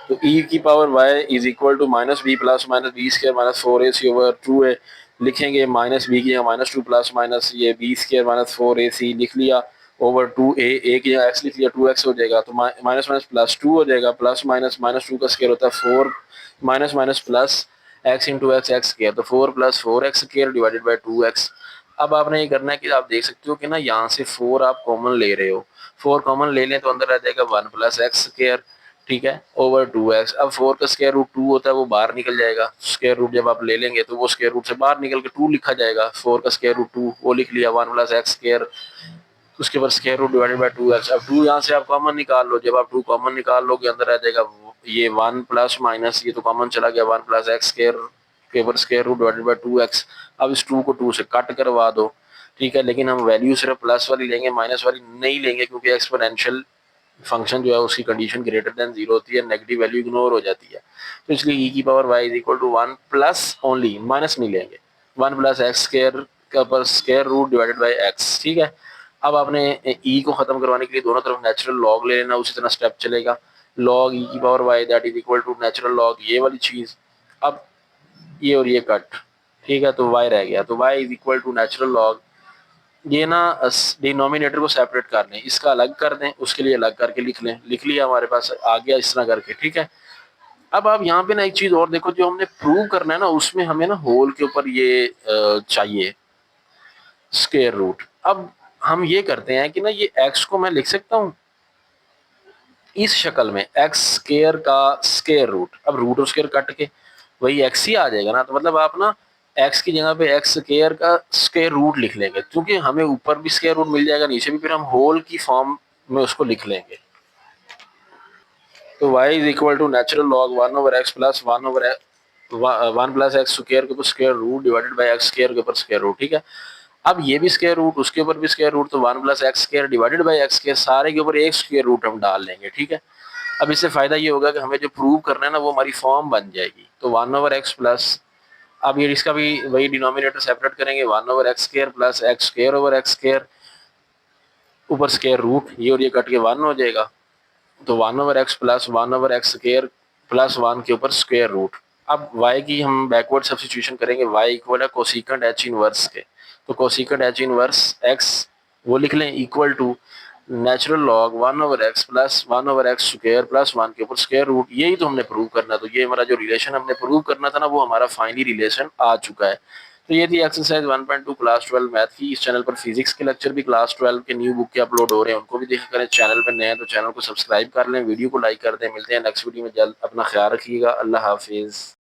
तो e की power y is equal to -b plus minus b square minus 4ac/2a लिखेंगे। माइनस बी की जगह -2 प्लस माइनस ये बी स्केयर माइनस 4ac लिख लिया ओवर 2a की जगह x लिख लिया, 2x हो जाएगा। तो माइनस माइनस प्लस 2 हो जाएगा, प्लस माइनस -2 का स्केयर होता है 4 minus minus plus x into x x square, तो 4 + 4x square divided by 2x। अब आपने ये करना है कि आप देख सकते हो कि ना यहाँ से 4 आप कॉमन ले रहे हो, 4 कॉमन ले लें तो अंदर रह जाएगा 1 + x स्केयर, ठीक है, ओवर 2x। अब 4 का स्क्वायर रूट 2 होता है, वो बाहर निकल जाएगा। स्क्वायर रूट जब आप ले लेंगे तो वो स्क्वायर रूट से बाहर निकल के 2 लिखा जाएगा। 4 का स्क्वायर रूट 2 वो लिख लिया, 1 + x स्क्वायर, उसके बाद square root divided bye 2x। अब 2 यहाँ से आप कॉमन निकाल लो, जब आप 2 कॉमन निकाल लोगे अंदर आ जाएगा ये 1 प्लस माइनस ये तो कॉमन चला गया 1 + x स्क्वायर के ऊपर square root divided bye 2x। अब इस 2 को 2 से कट करवा दो, ठीक है, लेकिन हम वैल्यू सिर्फ प्लस वाली लेंगे, माइनस वाली नहीं लेंगे क्योंकि एक्सपोनेंशियल फंक्शन जो है उसकी कंडीशन ग्रेटर देन 0 होती है, नेगेटिव वैल्यू इग्नोर हो जाती है। तो इसलिए e⁻y is equal to 1 plus only, minus नहीं लेंगे, 1 + x स्क्वायर का पर square root divided by x, ठीक है। अब आपने e को खत्म करवाने के लिए दोनों तरफ नेचुरल लॉग ले लेना, उसी तरह स्टेप चलेगा। Log e⁻y that is equal to natural log ये वाली चीज। अब ये और ये कट, ठीक है, तो y रह गया, तो y is equal to natural log. ये ना डिनोमिनेटर को सेपरेट कर लें, इसका अलग कर दें, उसके लिए अलग करके लिख लें। लिख लिया, हमारे पास आ गया इस तरह करके, ठीक है। अब आप यहाँ पे ना एक चीज और देखो, जो हमने प्रूव करना है ना उसमें हमें ना होल के ऊपर ये चाहिए स्क्वायर रूट। अब हम ये करते हैं कि ना ये x को मैं लिख सकता हूँ इस शक्ल में, x स्क्वायर का स्क्वायर रूट। अब रूट और स्क्वायर कट के वही x ही आ जाएगा ना, तो मतलब आप ना x की जगह पे x स्क्वायर का स्क्वायर रूट लिख लेंगे, क्योंकि हमें ऊपर भी स्क्वायर रूट मिल जाएगा नीचे भी, फिर हम होल की फॉर्म में उसको लिख लेंगे। तो y is equal to natural log 1/x plus 1 + x square के ऊपर square root divided by x square के ऊपर स्क्वायर रूट, ठीक है। अब ये भी स्क्वायर रूट, उसके ऊपर भी स्क्वायर रूट, तो 1 + x square divided by x square, सारे के ऊपर एक स्क्वायर रूट हम डाल लेंगे, ठीक है। अब इससे फायदा ये होगा कि हमें जो प्रूव करना है ना वो हमारी फॉर्म बन जाएगी। तो 1/x प्लस, अब ये इसका भी वही डिनोमिनेटर सेपरेट करेंगे, 1/x square plus x square over x square ऊपर स्क्वायर रूट, ये और ये कट के 1 हो जाएगा। तो 1/x plus 1/x square plus 1 के ऊपर स्क्वायर रूट। अब y की हम बैकवर्ड सब्स्टिट्यूशन करेंगे, y इक्वल है कोसिकेंट h इनवर्स के, तो कोसिकेंट h इनवर्स x वो लिख लें equal to natural log 1/x plus 1/x square plus 1 के ऊपर स्क्वायर रूट। यही तो हमने प्रूव करना, तो ये हमारा जो रिलेशन हमने प्रूव करना था ना वो हमारा फाइनली रिलेशन आ चुका है। तो ये थी एक्सरसाइज 1.2 क्लास 12 मैथ की। इस चैनल पर फिजिक्स के लेक्चर भी क्लास 12 के न्यू बुक के अपलोड हो रहे हैं, उनको भी देखा करें। चैनल पर नए हैं तो चैनल को सब्सक्राइब कर लें, वीडियो को लाइक कर दें। मिलते हैं नेक्स्ट वीडियो में जल्द, अपना ख्याल रखिएगा, अल्लाह हाफिज़।